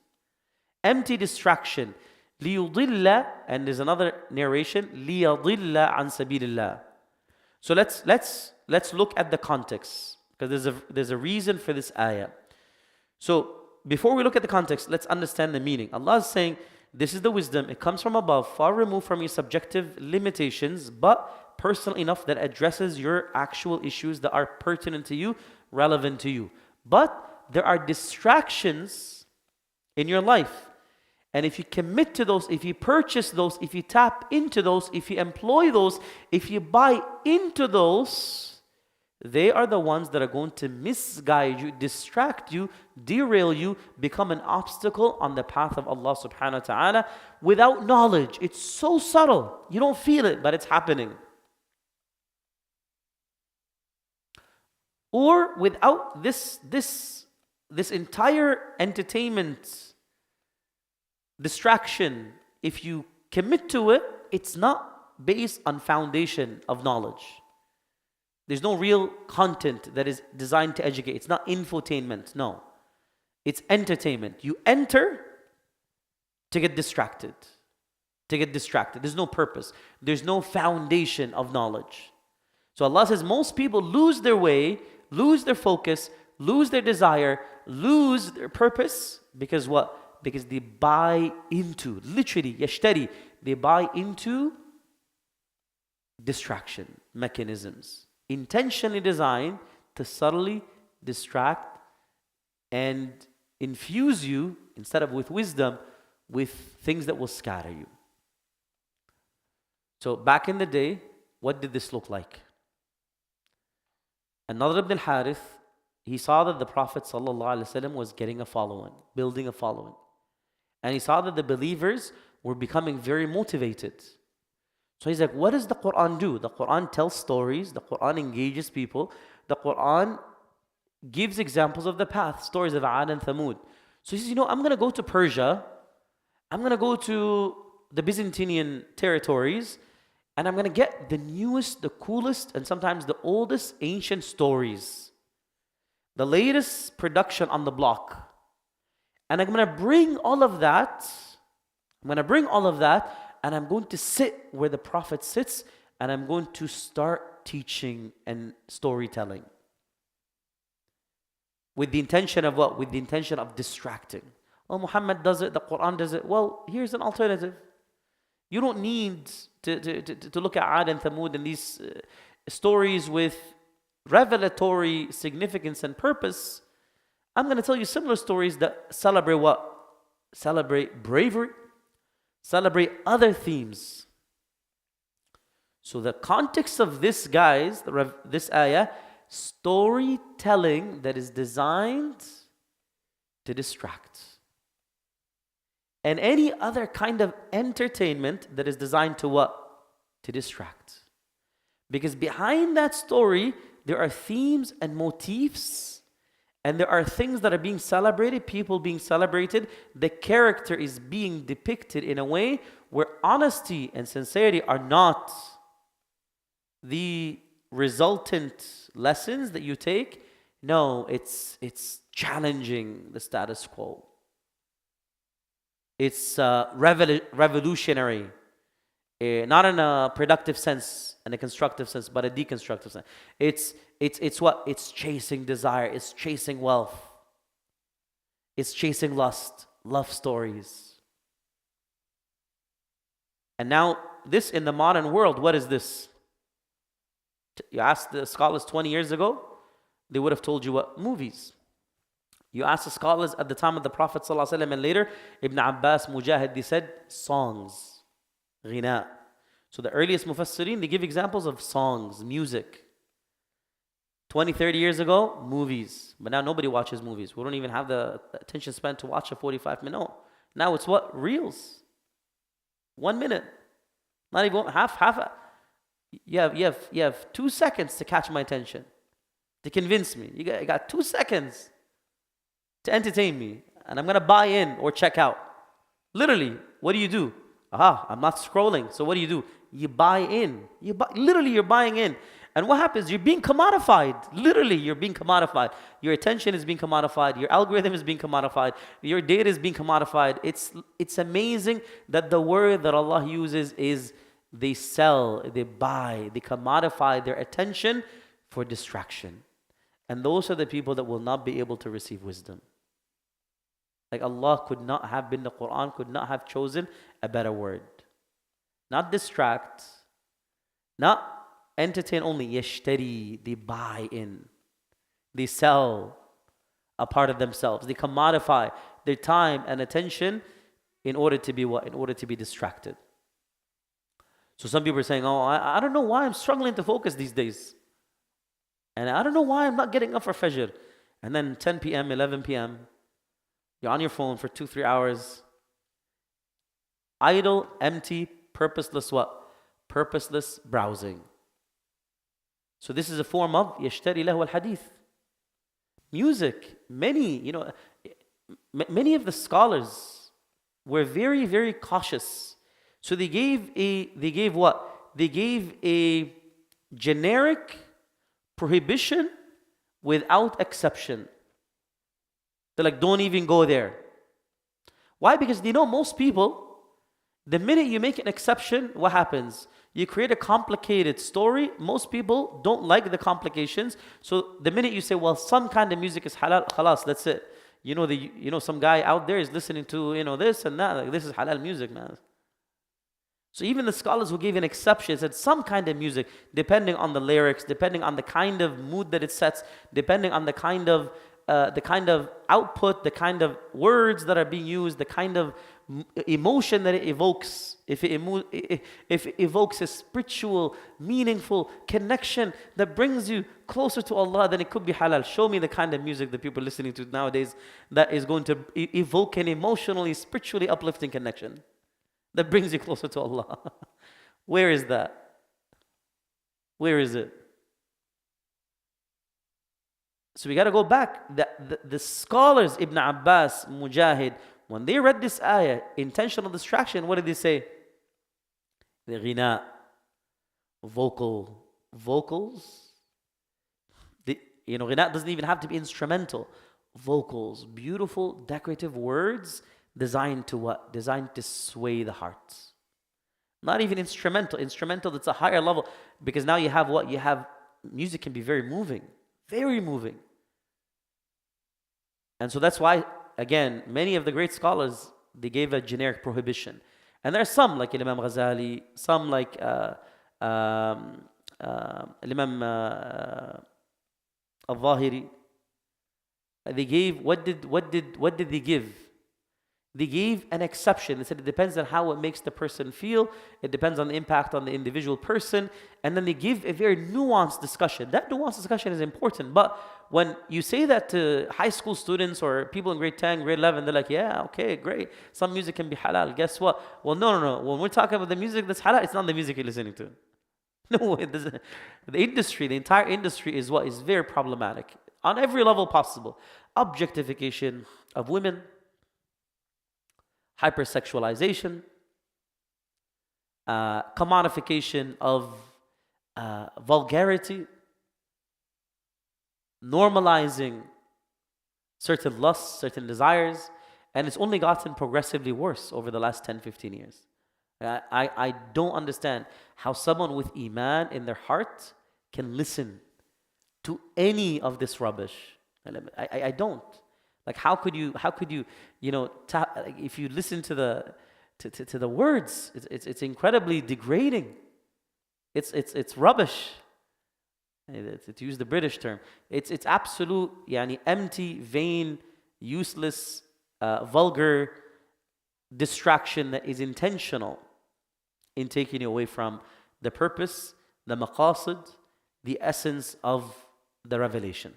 Empty distraction. لِيُضِلَّ, and there's another narration, لِيَضِلَّ عَنْ سَبِيلِ اللَّهِ. So let's look at the context, because there's a reason for this ayah. So before we look at the context, let's understand the meaning. Allah is saying, this is the wisdom, it comes from above, far removed from your subjective limitations, but personal enough that addresses your actual issues that are pertinent to you, relevant to you. But there are distractions in your life. And if you commit to those, if you purchase those, if you tap into those, if you employ those, if you buy into those, they are the ones that are going to misguide you, distract you, derail you, become an obstacle on the path of Allah subhanahu wa ta'ala without knowledge. It's so subtle. You don't feel it, but it's happening. Or without this entire entertainment distraction, if you commit to it, it's not based on foundation of knowledge. There's no real content that is designed to educate. It's not infotainment, no. It's entertainment. You enter to get distracted. There's no purpose. There's no foundation of knowledge. So Allah says most people lose their way, lose their focus, lose their desire, lose their purpose. Because what? Because they buy into, literally, yashtari, they buy into distraction mechanisms. Intentionally designed to subtly distract and infuse you, instead of with wisdom, with things that will scatter you. So back in the day, what did this look like? An-Nadr ibn al-Harith, he saw that the Prophet ﷺ was getting a following, building a following. And he saw that the believers were becoming very motivated. So he's like, what does the Quran do? The Quran tells stories, the Quran engages people, the Quran gives examples of the path, stories of Ad and Thamud. So he says, I'm going to go to Persia, I'm going to go to the Byzantine territories, and I'm going to get the newest, the coolest, and sometimes the oldest ancient stories. The latest production on the block. And I'm going to bring all of that, and I'm going to sit where the Prophet sits, and I'm going to start teaching and storytelling. With the intention of what? With the intention of distracting. Oh, Muhammad does it, the Quran does it. Well, here's an alternative. You don't need to look at Ad and Thamud and these stories with revelatory significance and purpose. I'm going to tell you similar stories that celebrate what? Celebrate bravery, celebrate other themes. So the context of this, guys, this ayah, storytelling that is designed to distract. And any other kind of entertainment that is designed to what? To distract. Because behind that story, there are themes and motifs, and there are things that are being celebrated, people being celebrated. The character is being depicted in a way where honesty and sincerity are not the resultant lessons that you take. No, it's challenging the status quo. It's revolutionary, not in a productive sense, in a constructive sense, but a deconstructive sense. It's what? It's chasing desire. It's chasing wealth. It's chasing lust, love stories. And now, this in the modern world, what is this? You ask the scholars 20 years ago, they would have told you what? Movies. You ask the scholars at the time of the Prophet ﷺ and later, Ibn Abbas, Mujahid, they said songs, ghina. So the earliest mufassirin, they give examples of songs, music. 20, 30 years ago, movies. But now nobody watches movies. We don't even have the attention span to watch a 45-minute. No. Now it's what? Reels. 1 minute. Not even half. You have 2 seconds to catch my attention, to convince me. You got 2 seconds to entertain me, and I'm going to buy in or check out. Literally, what do? I'm not scrolling. So what do? You buy in. Literally, you're buying in. And what happens? You're being commodified. Literally, you're being commodified. Your attention is being commodified. Your algorithm is being commodified. Your data is being commodified. It's amazing that the word that Allah uses is they sell, they buy, they commodify their attention for distraction. And those are the people that will not be able to receive wisdom. Like Allah could not have been, the Quran could not have chosen a better word. Not distract, not entertain only. Yashtari, they buy in. They sell a part of themselves. They commodify their time and attention in order to be what? In order to be distracted. So some people are saying, I don't know why I'm struggling to focus these days. And I don't know why I'm not getting up for Fajr. And then 10 p.m., 11 p.m., you're on your phone for 2-3 hours. Idle, empty, purposeless what? Purposeless browsing. So this is a form of يشتري له الحديث. Music, many of the scholars were very, very cautious. So they gave what? They gave a generic prohibition without exception. They're like, don't even go there. Why? Because they know most people, the minute you make an exception, what happens? You create a complicated story. Most people don't like the complications. So the minute you say, well, some kind of music is halal, khalas, that's it. Some guy out there is listening to, this and that. Like, this is halal music, man. So even the scholars who gave an exception said some kind of music, depending on the lyrics, depending on the kind of mood that it sets, depending on the kind of output, the kind of words that are being used, the kind of emotion that it evokes. If it evokes a spiritual, meaningful connection that brings you closer to Allah, then it could be halal. Show me the kind of music that people are listening to nowadays that is going to evoke an emotionally, spiritually uplifting connection that brings you closer to Allah. Where is that? Where is it? So we got to go back. The scholars, Ibn Abbas, Mujahid, when they read this ayah, intentional distraction, what did they say? The ghina, vocals. Ghina doesn't even have to be instrumental. Vocals, beautiful, decorative words designed to what? Designed to sway the hearts. Not even instrumental. Instrumental, that's a higher level. Because now you have what? You have, music can be very moving. Very moving. And so that's why, again, many of the great scholars, they gave a generic prohibition. And there are some, like Imam Ghazali, some like Imam Al-Zahiri. They gave, what did they give? They gave an exception. They said it depends on how it makes the person feel. It depends on the impact on the individual person. And then they give a very nuanced discussion. That nuanced discussion is important. But when you say that to high school students or people in grade 10, grade 11, they're like, yeah, okay, great. Some music can be halal. Guess what? Well, no. When we're talking about the music that's halal, it's not the music you're listening to. No, the industry, the entire industry is what is very problematic on every level possible. Objectification of women, hypersexualization, commodification of vulgarity, normalizing certain lusts, certain desires, and it's only gotten progressively worse over the last 10, 15 years. I don't understand how someone with iman in their heart can listen to any of this rubbish. I don't. Like, how could you if you listen to the words, it's incredibly degrading. It's rubbish. To use the British term, it's absolute, empty, vain, useless, vulgar distraction that is intentional in taking you away from the purpose, the maqasid, the essence of the revelation.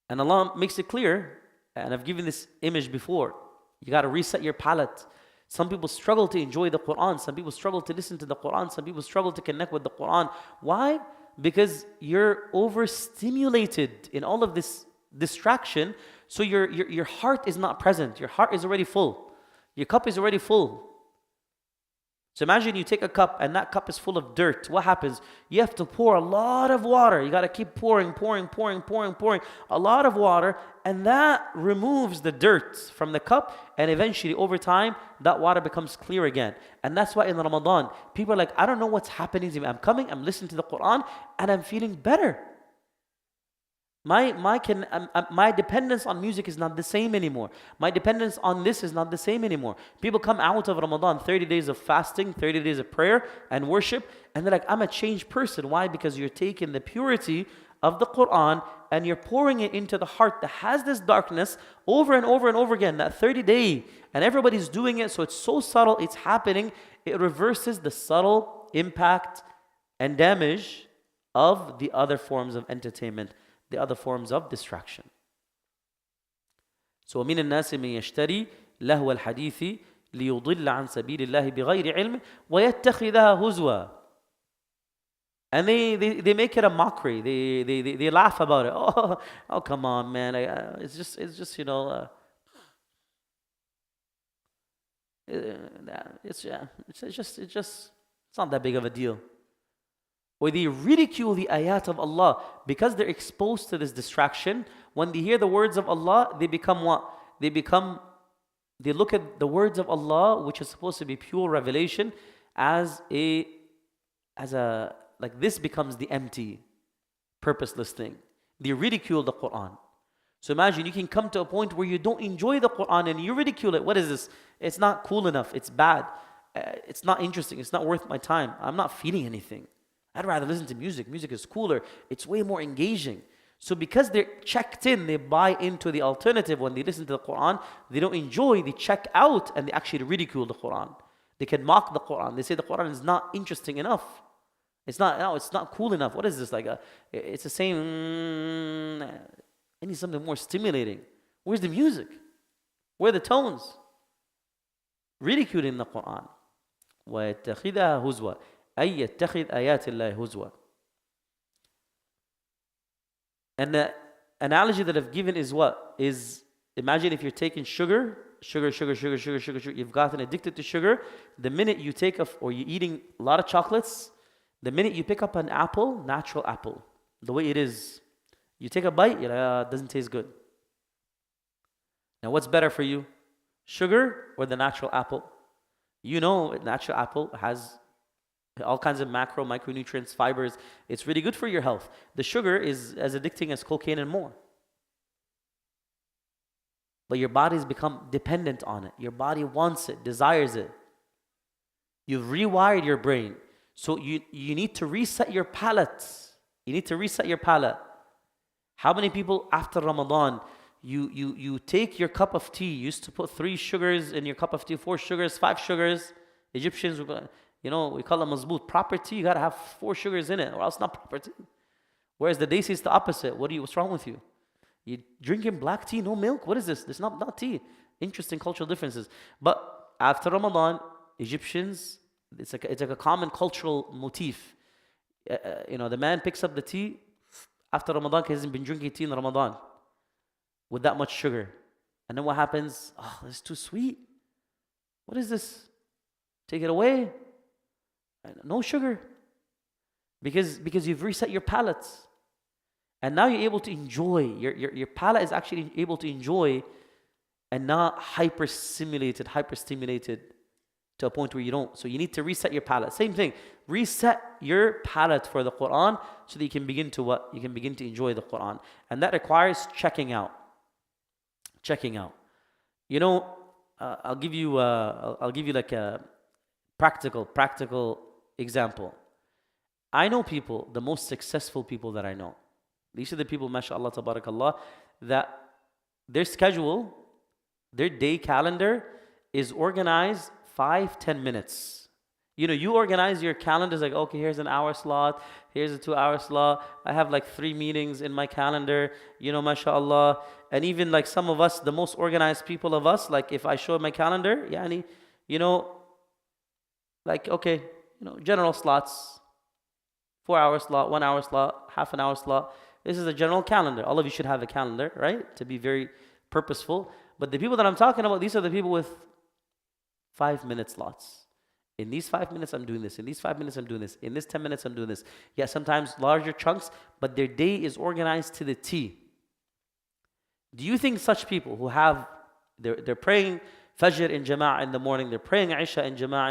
And Allah makes it clear, and I've given this image before, you got to reset your palate. Some people struggle to enjoy the Quran. Some people struggle to listen to the Quran. Some people struggle to connect with the Quran. Why? Because you're overstimulated in all of this distraction, so your heart is not present. Your heart is already full. Your cup is already full. So imagine you take a cup and that cup is full of dirt. What happens? You have to pour a lot of water. You got to keep pouring a lot of water, and that removes the dirt from the cup, and eventually over time that water becomes clear again. And that's why in Ramadan people are like, I don't know what's happening to me. I'm coming, I'm listening to the Quran, and I'm feeling better. My dependence on music is not the same anymore. My dependence on this is not the same anymore. People come out of Ramadan, 30 days of fasting, 30 days of prayer and worship, and they're like, I'm a changed person. Why? Because you're taking the purity of the Quran and you're pouring it into the heart that has this darkness over and over and over again, that 30-day, and everybody's doing it, so it's so subtle, it's happening. It reverses the subtle impact and damage of the other forms of entertainment, the other forms of distraction. So وَمِنَ النَّاسِ مَن يَشْتَرِي لَهْوَ الْحَدِيثِ لِيُضِلَّ عَنْ سَبِيلِ اللَّهِ بِغَيْرِ عِلْمٍ وَيَتَّخِذَهَا هُزُوًا. And they make it a mockery. They laugh about it. Oh, come on, man. It's just it's not that big of a deal. Or they ridicule the ayat of Allah because they're exposed to this distraction. When they hear the words of Allah, they become what? They look at the words of Allah, which is supposed to be pure revelation, as like this becomes the empty, purposeless thing. They ridicule the Quran. So imagine you can come to a point where you don't enjoy the Quran and you ridicule it. What is this? It's not cool enough. It's bad. It's not interesting. It's not worth my time. I'm not feeling anything. I'd rather listen to music. Music is cooler. It's way more engaging. So because they're checked in, they buy into the alternative. When they listen to the Quran, they don't enjoy, they check out, and they actually ridicule the Quran. They can mock the Quran. They say the Quran is not interesting enough. It's not cool enough. What is this? It's the same. I need something more stimulating. Where's the music? Where are the tones? Ridiculing the Quran. وَيَتَّخِذَهَا هُزْوَةً أي يتخذ آيات الله هزوا. And the analogy that I've given is what? Is imagine if you're taking sugar, you've gotten addicted to sugar. The minute you take or you're eating a lot of chocolates, the minute you pick up an apple, natural apple, the way it is, you take a bite, you're like, it doesn't taste good. Now what's better for you? Sugar or the natural apple? You know, natural apple has all kinds of micronutrients, fibers. It's really good for your health. The sugar is as addicting as cocaine and more. But your body's become dependent on it. Your body wants it, desires it. You've rewired your brain. So you need to reset your palate. You need to reset your palate. How many people after Ramadan, you take your cup of tea, you used to put 3 sugars in your cup of tea, 4 sugars, 5 sugars. Egyptians, we call it mazboot. Proper tea, you got to have 4 sugars in it, or else not proper tea. Whereas the Desi is the opposite. What's wrong with you? You drinking black tea, no milk? What is this? This is not tea. Interesting cultural differences. But after Ramadan, Egyptians, it's like a common cultural motif. The man picks up the tea after Ramadan because he hasn't been drinking tea in Ramadan with that much sugar. And then what happens? Oh, it's too sweet. What is this? Take it away. No sugar. Because you've reset your palate. And now you're able to enjoy. Your palate is actually able to enjoy and not hyper-stimulated to a point where you don't. So you need to reset your palate. Same thing. Reset your palate for the Quran so that you can begin to what? You can begin to enjoy the Quran. And that requires checking out. I'll give you like a practical example. I know people, the most successful people that I know. These are the people, mashallah, tabarakallah, that their schedule, their day calendar is organized 5-10 minutes. You organize your calendars like, okay, here's an hour slot, here's a 2-hour slot. I have like 3 meetings in my calendar, mashallah. And even like some of us, the most organized people of us, like if I show my calendar, like, okay, general slots, 4-hour slot, 1-hour slot, half an hour slot. This is a general calendar. All of you should have a calendar, right? To be very purposeful. But the people that I'm talking about, these are the people with 5-minute slots. In these 5 minutes, I'm doing this. In these 5 minutes, I'm doing this. In this 10 minutes, I'm doing this. Yeah, sometimes larger chunks, but their day is organized to the T. Do you think such people who have, they're praying Fajr in Jama'a in the morning, they're praying Isha in Jama'a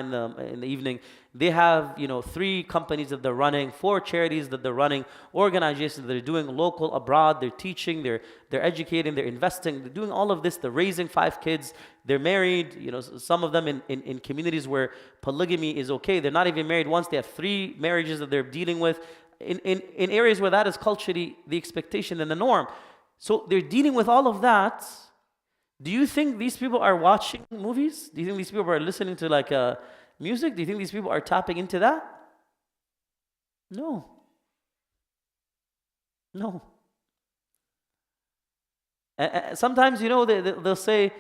in the evening, they have 3 companies that they're running, 4 charities that they're running, organizations that they're doing local, abroad, they're teaching, they're educating, they're investing, they're doing all of this, they're raising 5 kids, they're married, some of them in communities where polygamy is okay, they're not even married once, they have 3 marriages that they're dealing with, in areas where that is culturally the expectation and the norm. So they're dealing with all of that. Do you think these people are watching movies? Do you think these people are listening to like music? Do you think these people are tapping into that? No. Sometimes they'll say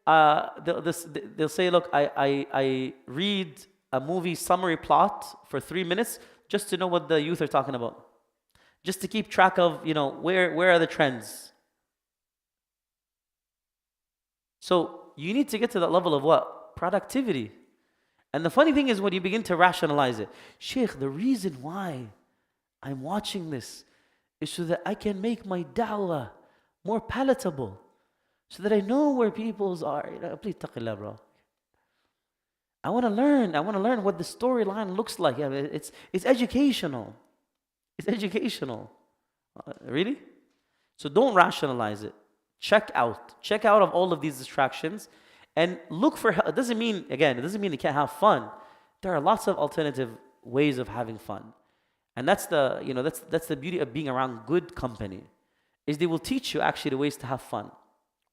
they'll say, look, I read a movie summary plot for 3 minutes just to know what the youth are talking about. Just to keep track of, where are the trends. So you need to get to that level of what? Productivity. And the funny thing is when you begin to rationalize it, Shaykh, the reason why I'm watching this is so that I can make my da'wah more palatable, so that I know where people's are. Please taqillah, bro. I want to learn what the storyline looks like. It's educational. It's educational. Really? So don't rationalize it. Check out of all of these distractions and look for help. It doesn't mean you can't have fun. There are lots of alternative ways of having fun. And that's the beauty of being around good company, is they will teach you actually the ways to have fun.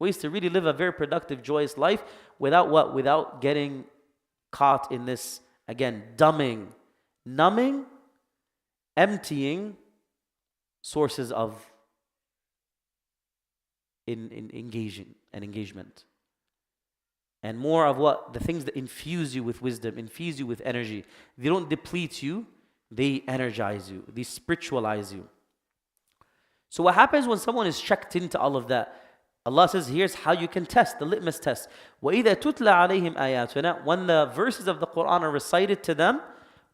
Ways to really live a very productive, joyous life without what? Without getting caught in this, again, numbing, emptying sources of engagement. And more of what? The things that infuse you with wisdom, infuse you with energy. They don't deplete you, they energize you, they spiritualize you. So what happens when someone is checked into all of that? Allah says, here's how you can test, the litmus test. وَإِذَا تُتْلَى عَلَيْهِمْ آيَاتُنَا. When the verses of the Quran are recited to them,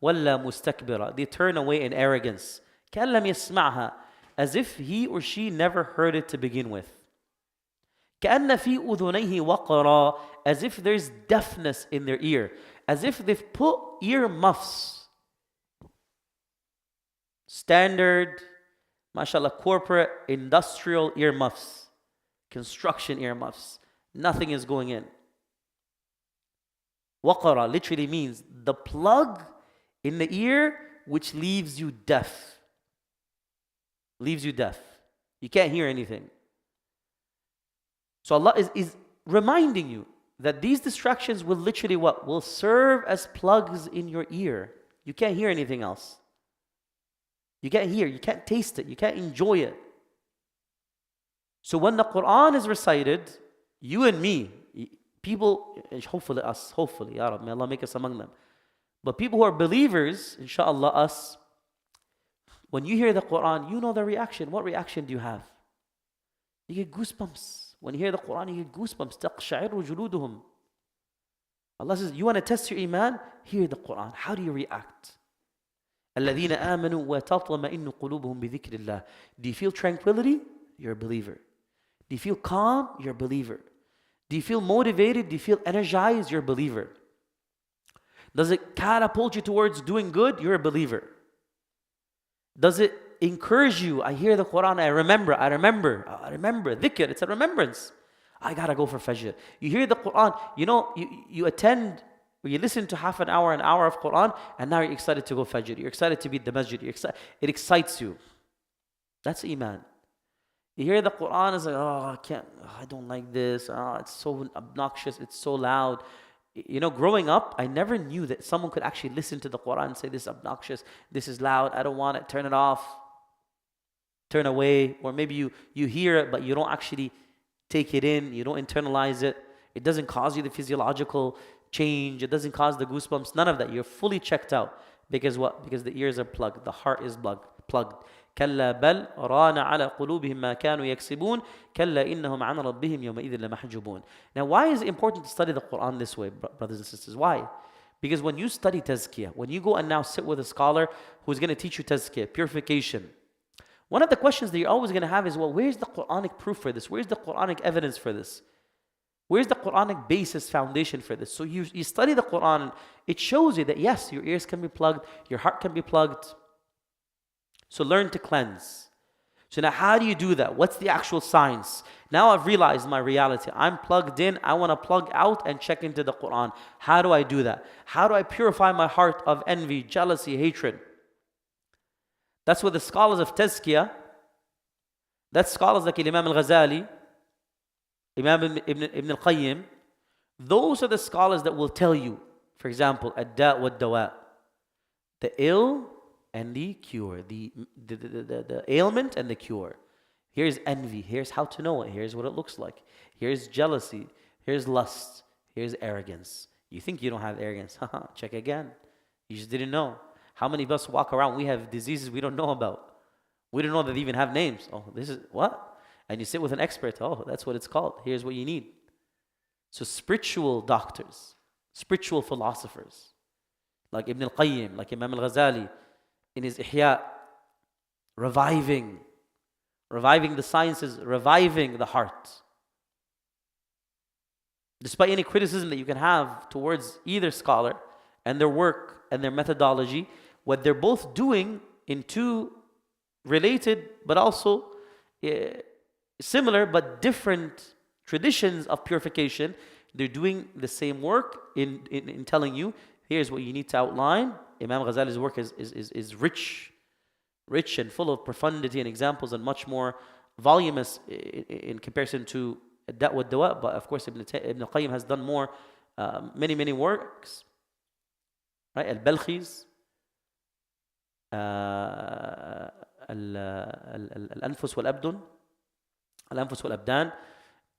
وَلَّا مُسْتَكْبِرًا. They turn away in arrogance. كَأَن لَّمْ يَسْمَعْهَا. As if he or she never heard it to begin with. كَأَنَّ فِي أُذُنَيْهِ وَقْرًا. As if there's deafness in their ear. As if they've put ear muffs. Standard, mashallah, corporate, industrial ear muffs. Construction earmuffs. Nothing is going in. Waqara literally means the plug in the ear which leaves you deaf. Leaves you deaf. You can't hear anything. So Allah is reminding you that these distractions will literally what? Will serve as plugs in your ear. You can't hear anything else. You can't hear, you can't taste it, you can't enjoy it. So when the Quran is recited, you and me, people, hopefully us, Ya Rab, may Allah make us among them. But people who are believers, inshallah us, when you hear the Quran, you know the reaction. What reaction do you have? You get goosebumps. When you hear the Quran, you get goosebumps. تَقْشَعِرُ جُلُودُهُمْ. Allah says, you want to test your iman? Hear the Quran. How do you react? الَّذِينَ آمَنُوا وَتَطْمَئِنُّ قُلُوبُهُمْ بِذِكْرِ اللَّهِ. Do you feel tranquility? You're a believer. Do you feel calm? You're a believer. Do you feel motivated? Do you feel energized? You're a believer. Does it catapult you towards doing good? You're a believer. Does it encourage you? I hear the Quran, I remember. Dhikr, it's a remembrance. I gotta go for Fajr. You hear the Quran, you attend, or you listen to half an hour of Quran, and now you're excited to go Fajr. You're excited to be at the masjid. It excites you. That's Iman. You hear the Quran, it's like, I don't like this. It's so obnoxious. It's so loud. Growing up, I never knew that someone could actually listen to the Quran and say, this is obnoxious. This is loud. I don't want it. Turn it off. Turn away. Or maybe you hear it, but you don't actually take it in. You don't internalize it. It doesn't cause you the physiological change. It doesn't cause the goosebumps. None of that. You're fully checked out. Because what? Because the ears are plugged. The heart is plugged. كلا بل ران على قلوبهم ما كانوا يكسبون كلا إنهم عن ربهم يومئذ لمحجوبون. Now, why is it important to study the Quran this way, brothers and sisters? Why? Because when you study tazkiyah, when you go and now sit with a scholar who's going to teach you tazkiyah, purification, one of the questions that you're always going to have is, well, where's the Quranic proof for this? Where's the Quranic evidence for this? Where's the Quranic basis, foundation for this? So you study the Quran, it shows you that yes, your ears can be plugged, your heart can be plugged. So learn to cleanse. So now how do you do that? What's the actual science? Now I've realized my reality. I'm plugged in. I want to plug out and check into the Quran. How do I do that? How do I purify my heart of envy, jealousy, hatred? That's what the scholars of Tazkiyah, that's scholars like Imam al-Ghazali, Imam Ibn al-Qayyim, those are the scholars that will tell you, for example, ad-da' wad-dawa, the ill and the cure, the ailment and the cure. Here's envy. Here's how to know it. Here's what it looks like. Here's jealousy. Here's lust. Here's arrogance. You think you don't have arrogance. Check again. You just didn't know. How many of us walk around, we have diseases we don't know about. We don't know that they even have names. Oh, this is what? And you sit with an expert. Oh, that's what it's called. Here's what you need. So spiritual doctors, spiritual philosophers, like Ibn al-Qayyim, like Imam al-Ghazali, in his Ihya, reviving the sciences, reviving the heart. Despite any criticism that you can have towards either scholar and their work and their methodology, what they're both doing in two related but also similar but different traditions of purification, they're doing the same work in telling you, here's what you need to outline. Imam Ghazali's work is rich and full of profundity and examples and much more voluminous in comparison to Da'wah Dawa. But of course, Ibn al-Qayyim has done more, many works. Right? Al-Balkhi's, Al-Anfus wal-Abdan.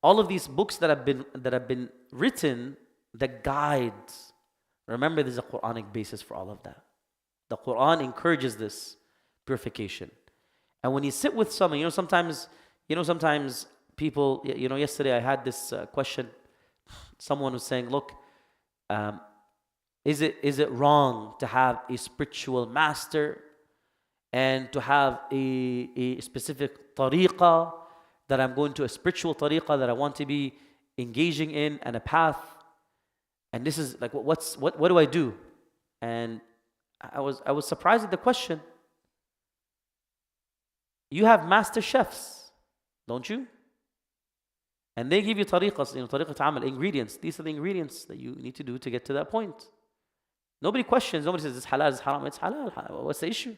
All of these books that have been written, the guides. Remember, there's a Quranic basis for all of that. The Quran encourages this purification. And when you sit with someone, sometimes people, yesterday I had this question. Someone was saying, look, is it wrong to have a spiritual master and to have a specific tariqah, that I'm going to a spiritual tariqah that I want to be engaging in, and a path? And this is like, what do I do? And I was surprised at the question. You have master chefs, don't you? And they give you tariqas, tariqat amal, ingredients. These are the ingredients that you need to do to get to that point. Nobody questions, nobody says, it's halal, it's haram, it's halal. What's the issue?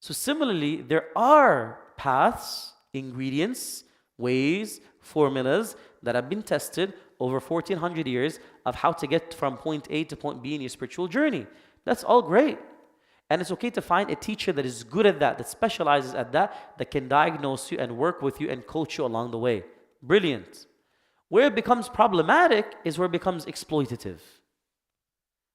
So similarly, there are paths, ingredients, ways, formulas that have been tested over 1400 years of how to get from point A to point B in your spiritual journey. That's all great. And it's okay to find a teacher that is good at that specializes at that can diagnose you and work with you and coach you along the way. Brilliant. Where it becomes problematic is where it becomes exploitative.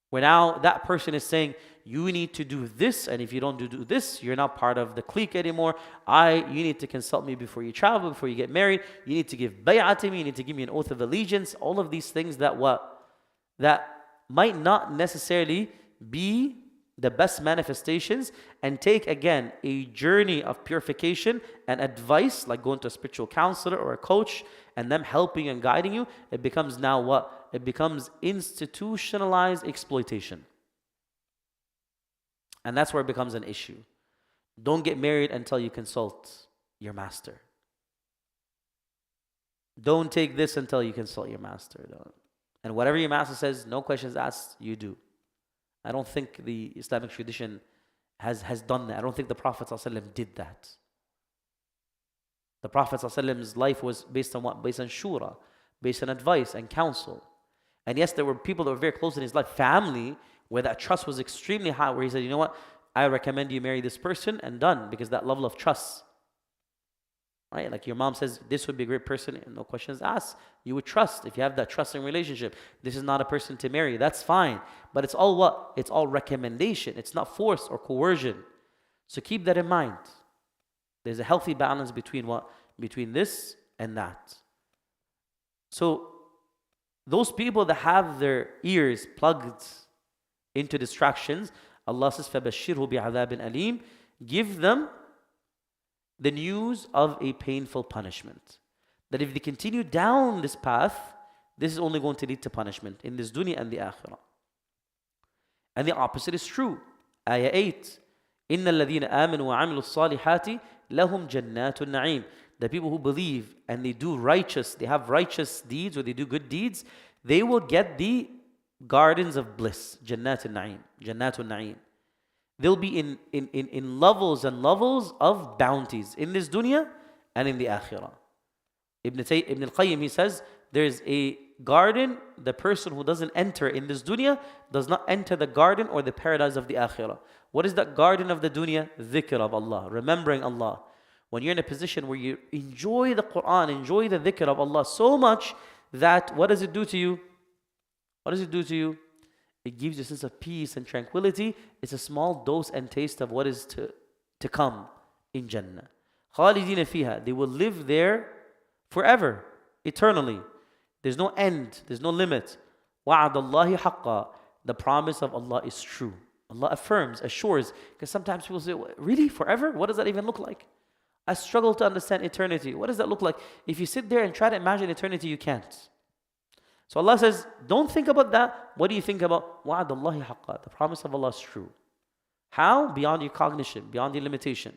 Where now that person is saying, you need to do this, and if you don't do this, you're not part of the clique anymore. You need to consult me before you travel, before you get married. You need to give bay'ah to me. You need to give me an oath of allegiance. All of these things that might not necessarily be the best manifestations, and take again a journey of purification and advice, like going to a spiritual counselor or a coach and them helping and guiding you. It becomes now what? It becomes institutionalized exploitation. And that's where it becomes an issue. Don't get married until you consult your master. Don't take this until you consult your master. And whatever your master says, no questions asked, you do. I don't think the Islamic tradition has done that. I don't think the Prophet ﷺ did that. The Prophet ﷺ's life was based on what? Based on shura, based on advice and counsel. And yes, there were people that were very close in his life, family, where that trust was extremely high, where he said, you know what, I recommend you marry this person, and done, because that level of trust. Right? Like your mom says, this would be a great person, and no questions asked. You would trust. If you have that trusting relationship, this is not a person to marry, that's fine. But it's all what? It's all recommendation. It's not force or coercion. So keep that in mind. There's a healthy balance between what? Between this and that. So those people that have their ears plugged into distractions, Allah says, فَبَشِّرْهُ بِعَذَابٍ أَلِيمٍ. Give them the news of a painful punishment. That if they continue down this path, this is only going to lead to punishment in this dunya and the akhirah. And the opposite is true. Ayah 8. إِنَّ الَّذِينَ آمَنُوا وَعَمِلُوا الصَّالِحَاتِ لَهُمْ جَنَّاتُ النَّعِيمِ. The people who believe and they have righteous deeds, or they do good deeds, they will get the gardens of bliss. Jannat al-Na'im. Jannat al-Na'im. They'll be in levels and levels of bounties in this dunya and in the akhirah. Ibn al-Qayyim, he says, there's a garden, the person who doesn't enter in this dunya does not enter the garden or the paradise of the akhirah. What is that garden of the dunya? Dhikr of Allah, remembering Allah. When you're in a position where you enjoy the Quran, enjoy the dhikr of Allah so much that what does it do to you? What does it do to you? It gives you a sense of peace and tranquility. It's a small dose and taste of what is to come in Jannah. خالدين فيها. They will live there forever, eternally. There's no end, there's no limit. وعد الله حقا. The promise of Allah is true. Allah affirms, assures. Because sometimes people say, really? Forever? What does that even look like? I struggle to understand eternity. What does that look like? If you sit there and try to imagine eternity, you can't. So Allah says, don't think about that. What do you think about? وعد الله حقا. The promise of Allah is true. How? Beyond your cognition, beyond your limitation.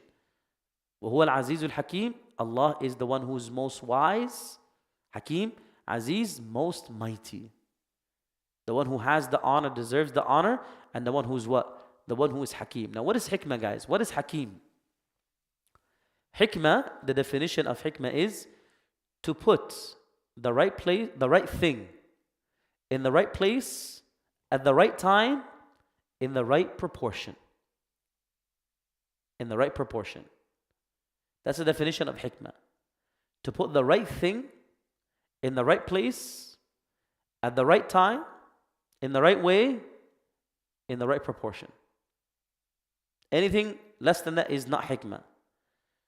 وهو العزيز الحكيم. Allah is the one who is most wise. Hakim, Aziz, most mighty. The one who has the honor, deserves the honor, and the one who's what? The one who is Hakim. Now what is hikmah, guys? What is Hakim? Hikmah, the definition of hikmah is to put the right place, the right thing, in the right place, at the right time, in the right proportion. In the right proportion. That's the definition of hikmah. To put the right thing in the right place, at the right time, in the right way, in the right proportion. Anything less than that is not hikmah.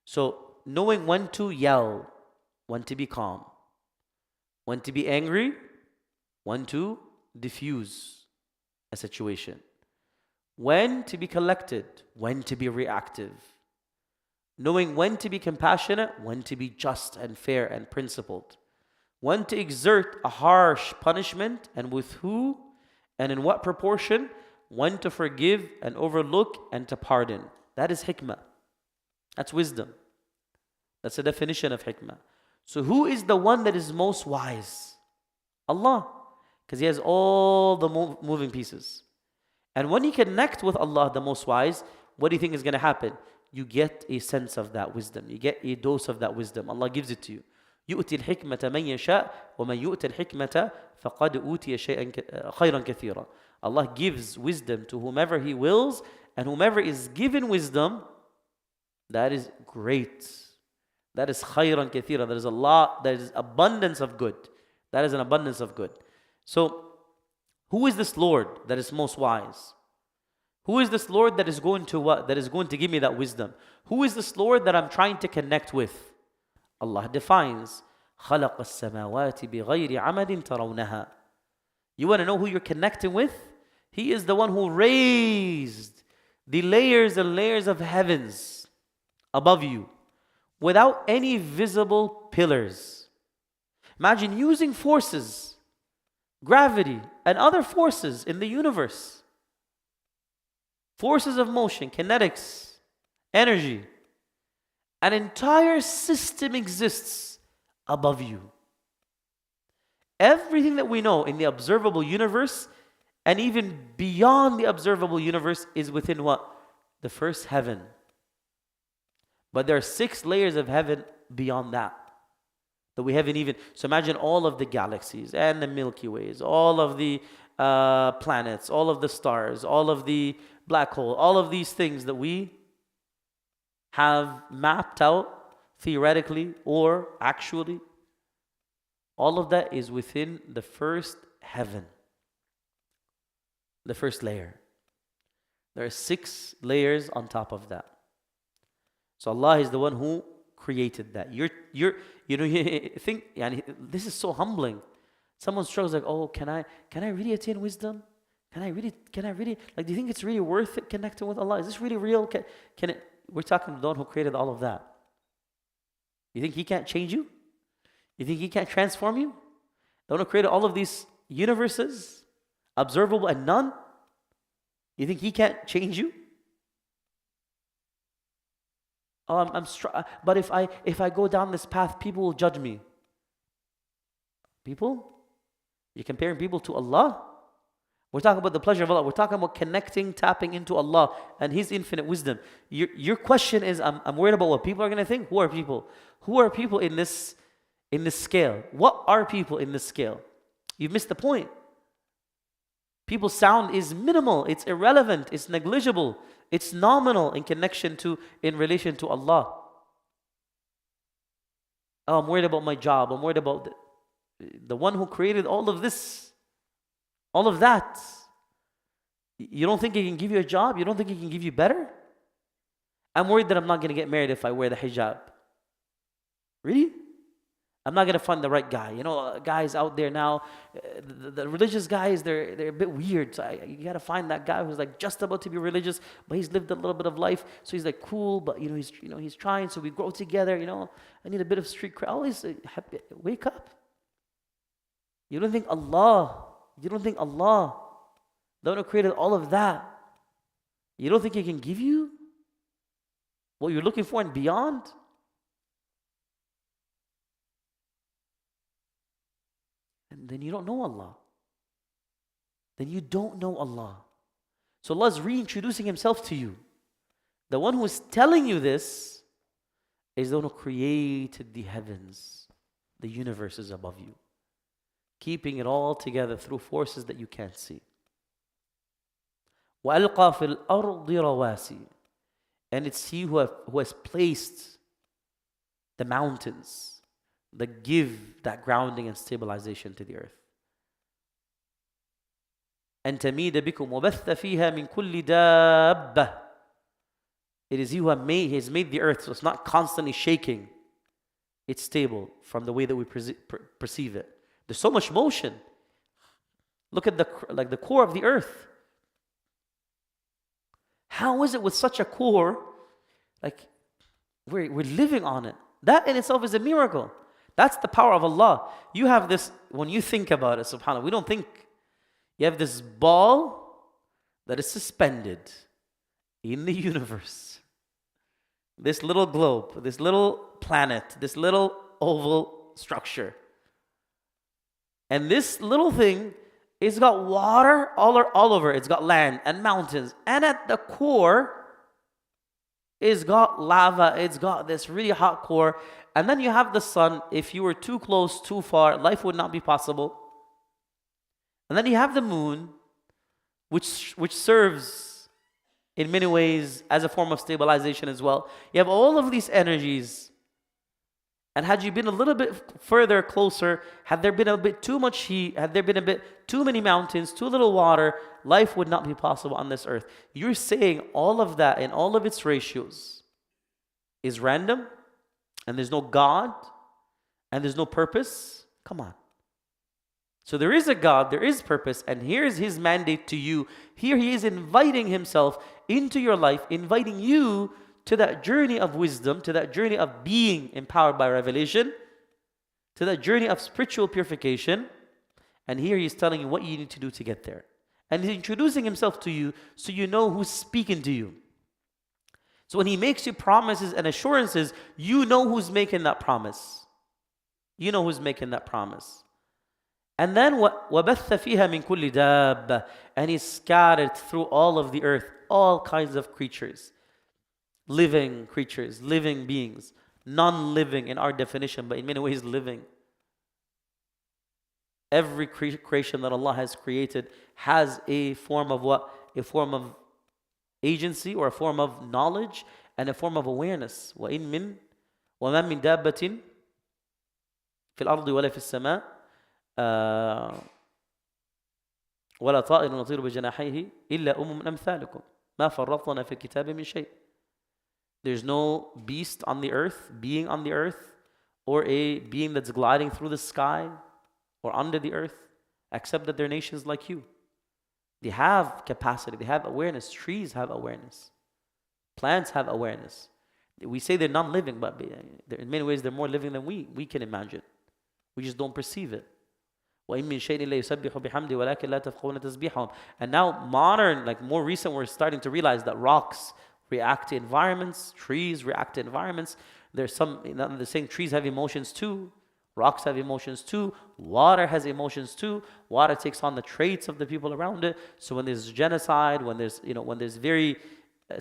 So, knowing when to yell, when to be calm, when to be angry, when to diffuse a situation, when to be collected, when to be reactive, knowing when to be compassionate, when to be just and fair and principled, when to exert a harsh punishment and with who and in what proportion, when to forgive and overlook and to pardon. That is hikmah. That's wisdom. That's the definition of hikmah. So who is the one that is most wise? Allah. Because He has all the moving pieces. And when you connect with Allah, the most wise, what do you think is going to happen? You get a sense of that wisdom. You get a dose of that wisdom. Allah gives it to you. يؤتي الحكمة من يشاء ومن يؤتى الحكمة فقد أوتي شيئا خيرا كثيرا. Allah gives wisdom to whomever He wills, and whomever is given wisdom, that is great. That is khayran kathira. That is a lot, that is abundance of good. That is an abundance of good. So, who is this Lord that is most wise? Who is this Lord that is going to what? That is going to give me that wisdom? Who is this Lord that I'm trying to connect with? Allah defines, خَلَقَ السَّمَاوَاتِ بِغَيْرِ عَمَدٍ تَرَوْنَهَا. You want to know who you're connecting with? He is the one who raised the layers and layers of heavens above you without any visible pillars. Imagine using forces, gravity, and other forces in the universe. Forces of motion, kinetics, energy. An entire system exists above you. Everything that we know in the observable universe and even beyond the observable universe is within what? The first heaven. But there are 6 layers of heaven beyond that we haven't even. So imagine all of the galaxies and the Milky Ways, all of the planets, all of the stars, all of the black hole, all of these things that we have mapped out theoretically or actually. All of that is within the first heaven, the first layer. There are 6 layers on top of that. So Allah is the one who created that. You think, this is so humbling. Someone struggles like, oh, can I really attain wisdom? Can I really, like, do you think it's really worth it connecting with Allah? Is this really real? Can it? We're talking to the one who created all of that. You think He can't change you? You think He can't transform you? The one who created all of these universes, observable and none? You think He can't change you? Oh, but if I go down this path, people will judge me. People? You're comparing people to Allah? We're talking about the pleasure of Allah. We're talking about connecting, tapping into Allah and His infinite wisdom. Your question is, I'm worried about what people are going to think. Who are people? Who are people in this scale? What are people in this scale? You've missed the point. People's sound is minimal. It's irrelevant. It's negligible. It's nominal in relation to Allah. Oh, I'm worried about my job. I'm worried about the one who created all of this. All of that. You don't think He can give you a job? You don't think He can give you better? I'm worried that I'm not going to get married if I wear the hijab. Really? I'm not going to find the right guy. You know, guys out there now, the religious guys, they're a bit weird. So you got to find that guy who's like just about to be religious, but he's lived a little bit of life. So he's like cool, but he's trying. So we grow together. I need a bit of street cred. Always wake up. You don't think Allah, the one who created all of that, you don't think He can give you what you're looking for and beyond? And then you don't know Allah. Then you don't know Allah. So Allah is reintroducing Himself to you. The one who is telling you this is the one who created the heavens, the universe is above you, keeping it all together through forces that you can't see. وَأَلْقَى فِي الْأَرْضِ رَوَاسِي. And it's He who has placed the mountains that give that grounding and stabilization to the earth. أَن تَمِيدَ بِكُمْ وَبَثَّ فِيهَا مِن كُلِّ دَابَّةٍ. It is He who has made the earth so it's not constantly shaking. It's stable from the way that we perceive it. There's so much motion. Look at the core of the earth. How is it with such a core, like we're living on it? That in itself is a miracle. That's the power of Allah. You have this, when you think about it, subhanAllah, we don't think. You have this ball that is suspended in the universe. This little globe, this little planet, this little oval structure. And this little thing, it's got water all over. It's got land and mountains. And at the core, it's got lava. It's got this really hot core. And then you have the sun. If you were too close, too far, life would not be possible. And then you have the moon, which serves in many ways as a form of stabilization as well. You have all of these energies. And had you been a little bit further closer, had there been a bit too much heat, had there been a bit too many mountains, too little water, life would not be possible on this earth. You're saying all of that in all of its ratios is random, and there's no God, and there's no purpose? Come on. So there is a God, there is purpose, and here's His mandate to you. Here He is inviting Himself into your life, inviting you to that journey of wisdom, to that journey of being empowered by revelation, to that journey of spiritual purification. And here He's telling you what you need to do to get there. And He's introducing Himself to you so you know who's speaking to you. So when He makes you promises and assurances, you know who's making that promise. You know who's making that promise. And then وَبَثَّ فِيهَا مِن كُلِّ دَابَّةٍ. And He scattered through all of the earth, all kinds of creatures. Living creatures, living beings, non-living in our definition, but in many ways living. Every creation that Allah has created has a form of what? A form of agency or a form of knowledge and a form of awareness. وَمَا مِن دَابَّةٍ فِي الْأَرْضِ وَلَا فِي السَّمَاءِ وَلَا طَائِرٌ يَطِيرُ بِجَنَاحَيْهِ إِلَّا أَمْثَالُكُمْ مَا فَرَّطْنَا فِي الْكِتَابِ مِنْ شَيْءٍ. There's no beast on the earth, being on the earth, or a being that's gliding through the sky or under the earth, except that they're nations like you. They have capacity, they have awareness. Trees have awareness. Plants have awareness. We say they're non-living, but in many ways they're more living than we can imagine. We just don't perceive it. وَإِن مِّن شَيْءٍ إِلَّا يُسَبِّحُ بِحَمْدِهِ وَلَكِنْ لَا تَفْقَهُونَ تَسْبِيحَهُم. And now modern, like more recent, we're starting to realize that rocks react to environments, trees react to environments. There's they're saying trees have emotions too, rocks have emotions too, water has emotions too. Water takes on the traits of the people around it. So when there's genocide, when there's very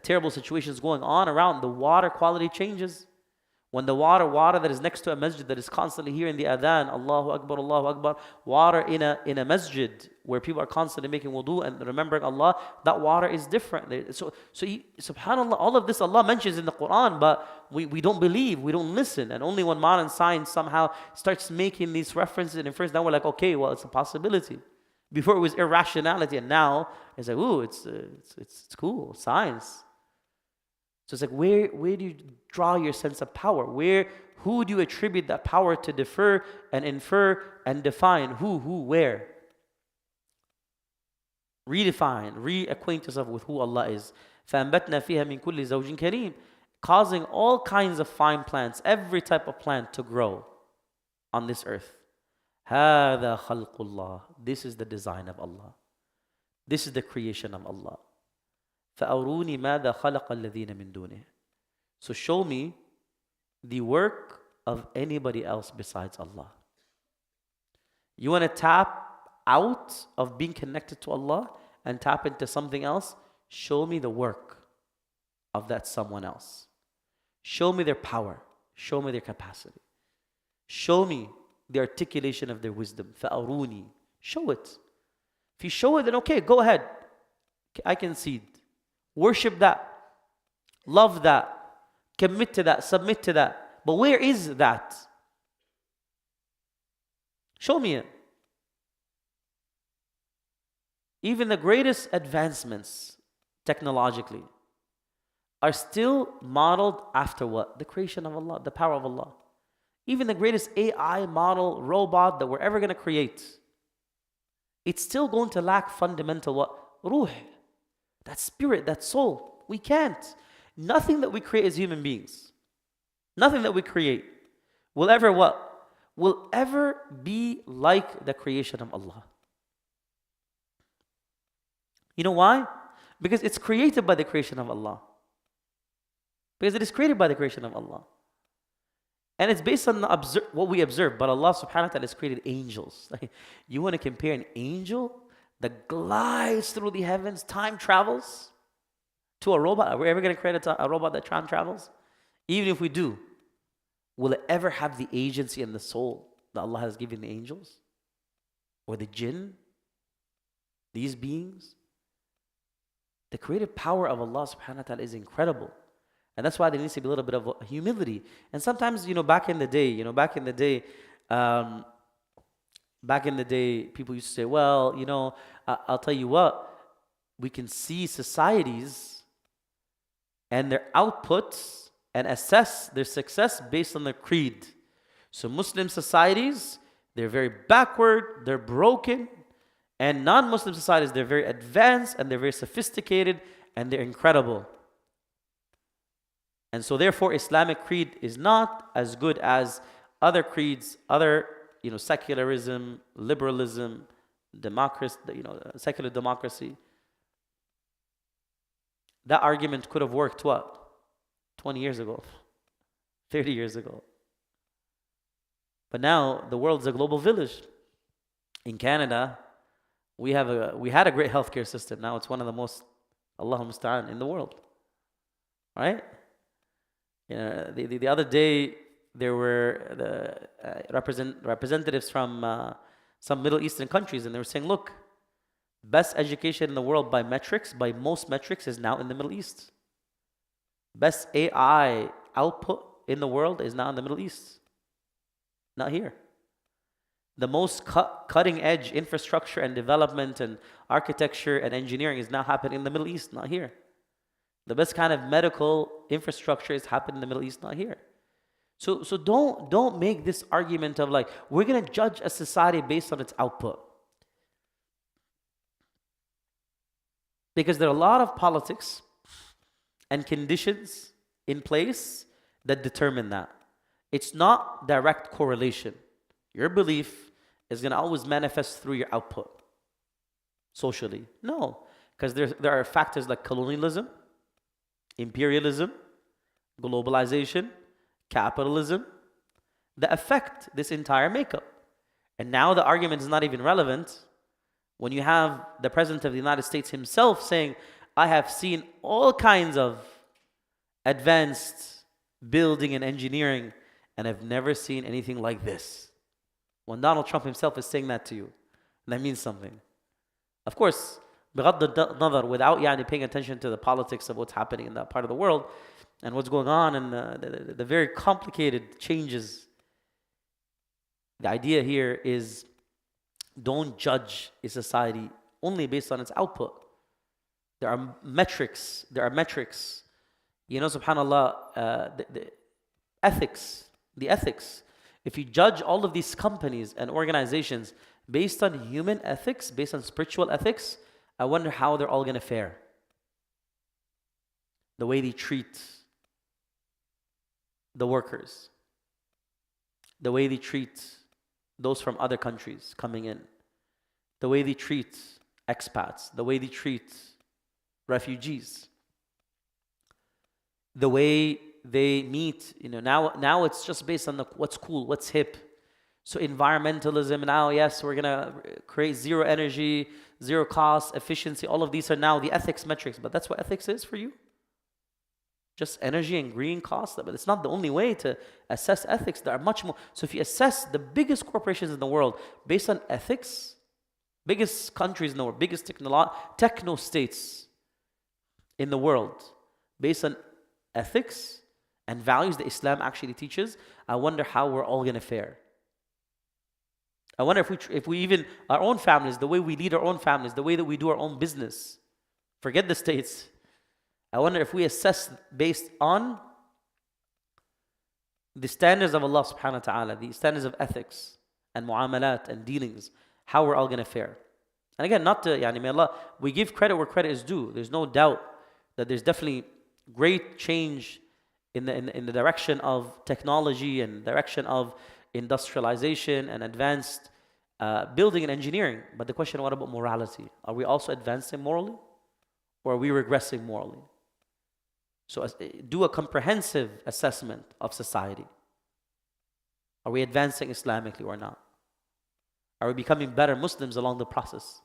terrible situations going on around, the water quality changes. When the water that is next to a masjid that is constantly hearing the adhan, Allahu Akbar, water in a masjid where people are constantly making wudu and remembering Allah, that water is different. So subhanAllah, all of this Allah mentions in the Quran, but we don't believe, we don't listen. And only when modern science somehow starts making these references and infers, now we're like, okay, well, it's a possibility. Before it was irrationality, and now it's like, ooh, it's cool, science. So it's like, where do you draw your sense of power? Who do you attribute that power to defer and infer and define? Who, where? Redefine, reacquaint yourself with who Allah is. فَأَنْبَتْنَا فِيهَا مِنْ كُلِّ زَوْجٍ كَرِيمٍ, causing all kinds of fine plants, every type of plant to grow on this earth. هَذَا خَلْقُ اللَّهِ, this is the design of Allah. This is the creation of Allah. فَأَرُونِي مَاذَا خَلَقَ الَّذِينَ مِن دُونِهِ. So show me the work of anybody else besides Allah. You want to tap out of being connected to Allah and tap into something else? Show me the work of that someone else. Show me their power. Show me their capacity. Show me the articulation of their wisdom. فَأَرُونِي. Show it. If you show it, then okay, go ahead. I concede. Worship that. Love that. Commit to that. Submit to that. But where is that? Show me it. Even the greatest advancements technologically are still modeled after what? The creation of Allah, the power of Allah. Even the greatest AI model robot that we're ever going to create, it's still going to lack fundamental what? Ruh. That spirit, that soul. We can't. Nothing that we create as human beings, nothing that we create will ever what? Will ever be like the creation of Allah. You know why? Because it's created by the creation of Allah. Because it is created by the creation of Allah. And it's based on what we observe. But Allah subhanahu wa ta'ala has created angels. You want to compare an angel that glides through the heavens, time travels, to a robot? Are we ever going to create a robot that time travels? Even if we do, will it ever have the agency and the soul that Allah has given the angels? Or the jinn? These beings? The creative power of Allah subhanahu wa ta'ala is incredible. And that's why there needs to be a little bit of humility. And sometimes, back in the day, people used to say, well, I'll tell you what, we can see societies and their outputs and assess their success based on their creed. So Muslim societies, they're very backward, they're broken. And non-Muslim societies, they're very advanced and they're very sophisticated and they're incredible. And so therefore, Islamic creed is not as good as other creeds, other, secularism, liberalism, democracy, secular democracy. That argument could have worked, 20 years ago, 30 years ago. But now, the world's a global village. In Canada, we had a great healthcare system. Now it's one of the most, Allahumma musta'an, in the world. Right? The other day, there were the representatives from some Middle Eastern countries, and they were saying, look, best education in the world by most metrics, is now in the Middle East. Best AI output in the world is now in the Middle East, not here. The most cutting edge infrastructure and development and architecture and engineering is now happening in the Middle East, not here. The best kind of medical infrastructure is happening in the Middle East, not here. So don't make this argument of we're going to judge a society based on its output. Because there are a lot of politics and conditions in place that determine that. It's not direct correlation. Your belief is going to always manifest through your output socially. No, because there are factors like colonialism, imperialism, globalization, capitalism that affect this entire makeup. And now the argument is not even relevant when you have the President of the United States himself saying, I have seen all kinds of advanced building and engineering, and I've never seen anything like this. When Donald Trump himself is saying that to you, that means something. Of course, بغض النظر, without paying attention to the politics of what's happening in that part of the world and what's going on and the very complicated changes. The idea here is don't judge a society only based on its output. There are metrics. You know, subhanAllah, the ethics. If you judge all of these companies and organizations based on human ethics, based on spiritual ethics, I wonder how they're all going to fare. The way they treat the workers, the way they treat those from other countries coming in, the way they treat expats, the way they treat refugees, the way they meet. You know, now it's just based on what's cool, what's hip. So environmentalism now, yes, we're gonna create zero energy, zero cost, efficiency. All of these are now the ethics metrics. But that's what ethics is for you? Just energy and green costs? But it's not the only way to assess ethics. There are much more. So if you assess the biggest corporations in the world based on ethics, biggest countries in the world, biggest techno states in the world, based on ethics and values that Islam actually teaches, I wonder how we're all going to fare. I wonder if we even, our own families, the way we lead our own families, the way that we do our own business, forget the states. I wonder if we assess based on the standards of Allah subhanahu wa ta'ala, the standards of ethics and muamalat and dealings, how we're all going to fare. And again, not to, may Allah, we give credit where credit is due. There's no doubt that there's definitely great change in the direction of technology and direction of industrialization and advanced building and engineering. But the question, what about morality? Are we also advancing morally? Or are we regressing morally? So do a comprehensive assessment of society. Are we advancing Islamically or not? Are we becoming better Muslims along the process?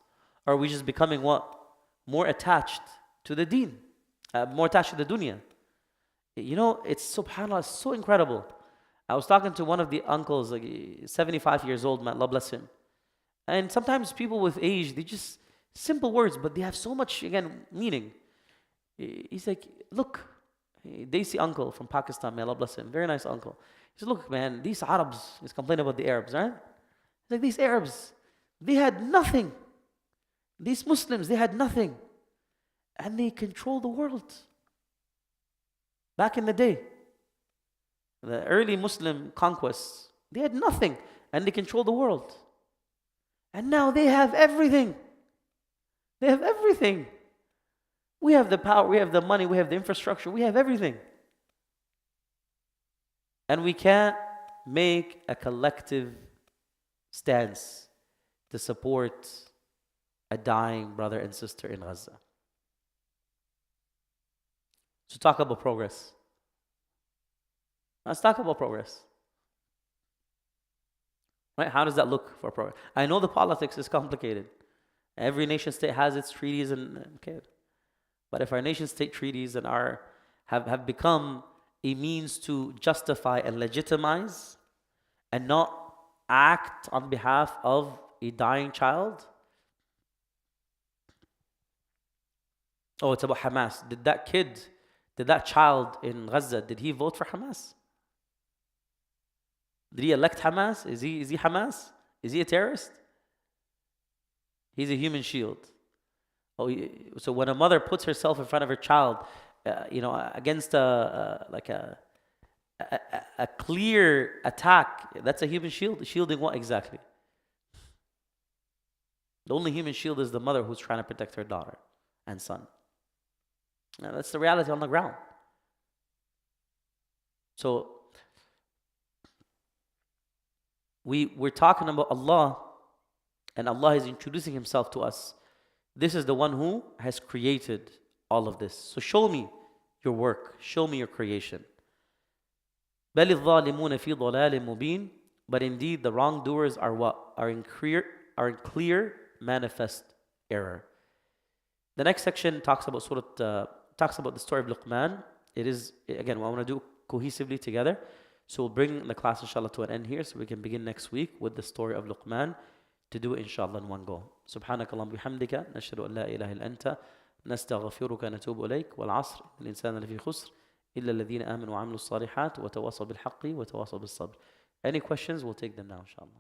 Or are we just becoming what? More attached to the deen, more attached to the dunya. You know, it's subhanAllah, it's so incredible. I was talking to one of the uncles, like 75 years old, man, Allah bless him. And sometimes people with age, they just, simple words, but they have so much, again, meaning. He's like, look, Desi uncle from Pakistan, may Allah bless him, very nice uncle. He said, look, man, these Arabs, he's complaining about the Arabs, right? He's like, these Arabs, they had nothing. These Muslims, they had nothing. And they control the world. Back in the day, the early Muslim conquests, they had nothing and they controlled the world. And now they have everything. They have everything. We have the power, we have the money, we have the infrastructure, we have everything. And we can't make a collective stance to support a dying brother and sister in Gaza. So talk about progress. Let's talk about progress. Right? How does that look for progress? I know the politics is complicated. Every nation state has its treaties okay. But if our nation state treaties and have become a means to justify and legitimize and not act on behalf of a dying child. Oh, it's about Hamas. Did that child in Gaza, did he vote for Hamas? Did he elect Hamas? Is he Hamas? Is he a terrorist? He's a human shield. Oh, so when a mother puts herself in front of her child, against a clear attack, that's a human shield. Shielding what exactly? The only human shield is the mother who's trying to protect her daughter and son. Now, that's the reality on the ground. So we're talking about Allah, and Allah is introducing Himself to us. This is the one who has created all of this. So show me your work. Show me your creation. بَلِ الظَّالِمُونَ فِي ضَلَالٍ مُبِينٍ. But indeed, the wrongdoers are what? Are in clear, manifest error. The next section talks about the story of Luqman. It is, again, what I want to do cohesively together. So we'll bring the class, inshallah, to an end here so we can begin next week with the story of Luqman to do it, inshallah, in one go. سبحانك اللهم بحمدك نشهد أن لا إله إلا أنت نستغفرك ونتوب إليك والعصر الإنسان لفي خسر إلا الذين آمنوا وعملوا الصالحات وتواصوا بالحق وتواصوا بالصبر. Any questions? We'll take them now, inshallah.